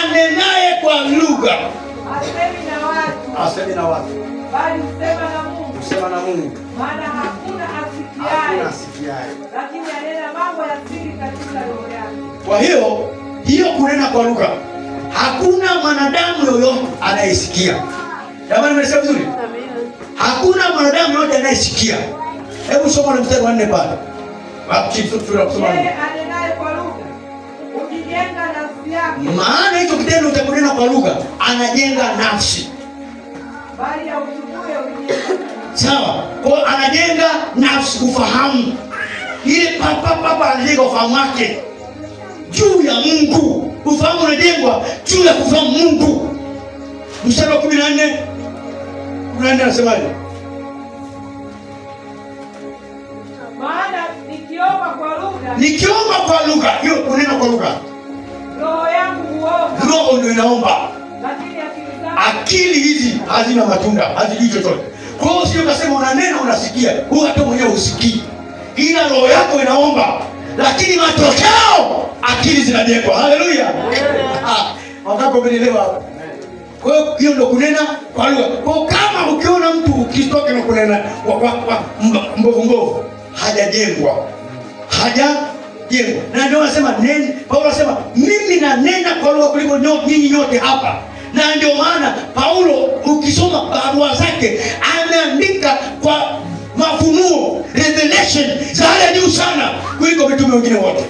anenaye kwa lugha asemi na watu bali husema na Mungu. Maana hakuna asikiaye lakini anena mambo ya siri katika roho yake. Kwa hiyo kunena kwa lugha, hakuna mwanadamu yoyote anayesikia. Jamani, mmesema vizuri? Amen. Hakuna mwanadamu yoyote anayesikia. Hebu soma na mstari wa 4 pale. Yeye anenaye kwa lugha ukijenga nafsi yake. Maana hicho kitendo cha kunena kwa lugha anajenga nafsi. Bali ya utubuye ujenga. Sawa. Kwa anajenga nafsi, ufahamu. Ile papa anajenga ufahamu wake juu ya Mungu. Ufahamu unajengwa juu ya kufahamu Mungu. Mstari wa 14 anasemaje? Maana nikiomba kwa lugha, hiyo kunena kwa lugha. Roho yangu huomba. Roho ndio inaomba. Lakini akili hizi hazina matunda, hazijui chochote. Kwa hiyo sio kasema unanena unasikia, wewe hata mwenyewe usikii. Ila roho yako inaomba. lakini matokeo akili zinajengwa. Haleluya. Wakati umenielewa hapo? Kwa hiyo ndio kunena kwa lugha. Kwa kama ukiona mtu ukitoka na kunena mbovu hajajengwa. Na ndio anasema Paulo anasema mimi nanena kwa lugha kuliko nyinyi nyote hapa. Na ndio maana Paulo ukisoma barua zake ameandika kwa mafunuo, revelation za hali juu sana kuliko mitume wengine wote.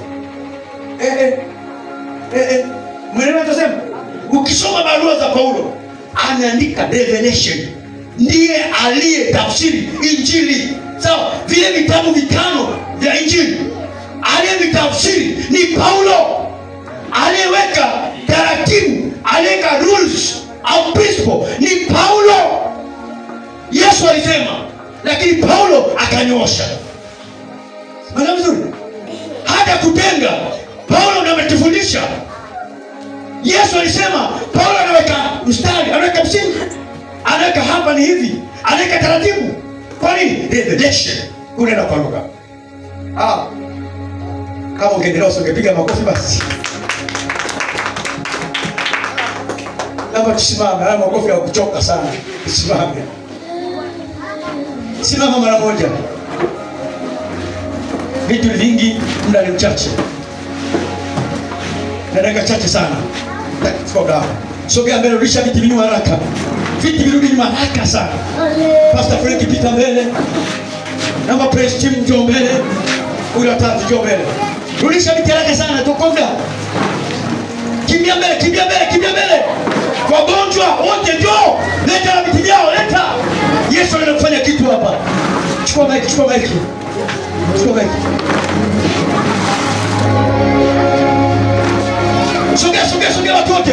Mwenyewe anasema ukisoma barua za Paulo ameandika revelation, ndiye aliyetafsiri Injili. Sawa, vile vitabu 5 vya Injili aliyevitafsiri ni Paulo. Aliyeweka taratibu, aliyeweka rules au principle ni Paulo. Yesu alisema, lakini Paulo akanyosha. Maana vizuri? Hata kutenga Paulo ndiye ametufundisha. Yesu alisema, Paulo anaweka mstari, anaweka msingi, anaweka hapa ni hivi, anaweka taratibu. Kwa nini? Revelation. Unaenda kwa lugha. Kama ungeendelea usingepiga makofi basi. Kama tusimame, haya makofi ya kuchoka sana. Tusimame. Simama mara moja. Vitu vingi, muda ni mchache. Na dakika chache sana. Sogea mbele, rudisha viti vinyu haraka. Viti virudi nyuma haraka sana. Pastor Frank pita mbele. Namba praise team njoo mbele. Huyu atatu njoo mbele. Rudisha viti haraka sana, tukonda. Kimbia mbele. Wagonjwa wote njoo. Leta viti vyao, leta. Yesu anaenda kufanya kitu hapa. Chukua mic. Sogea watu wote.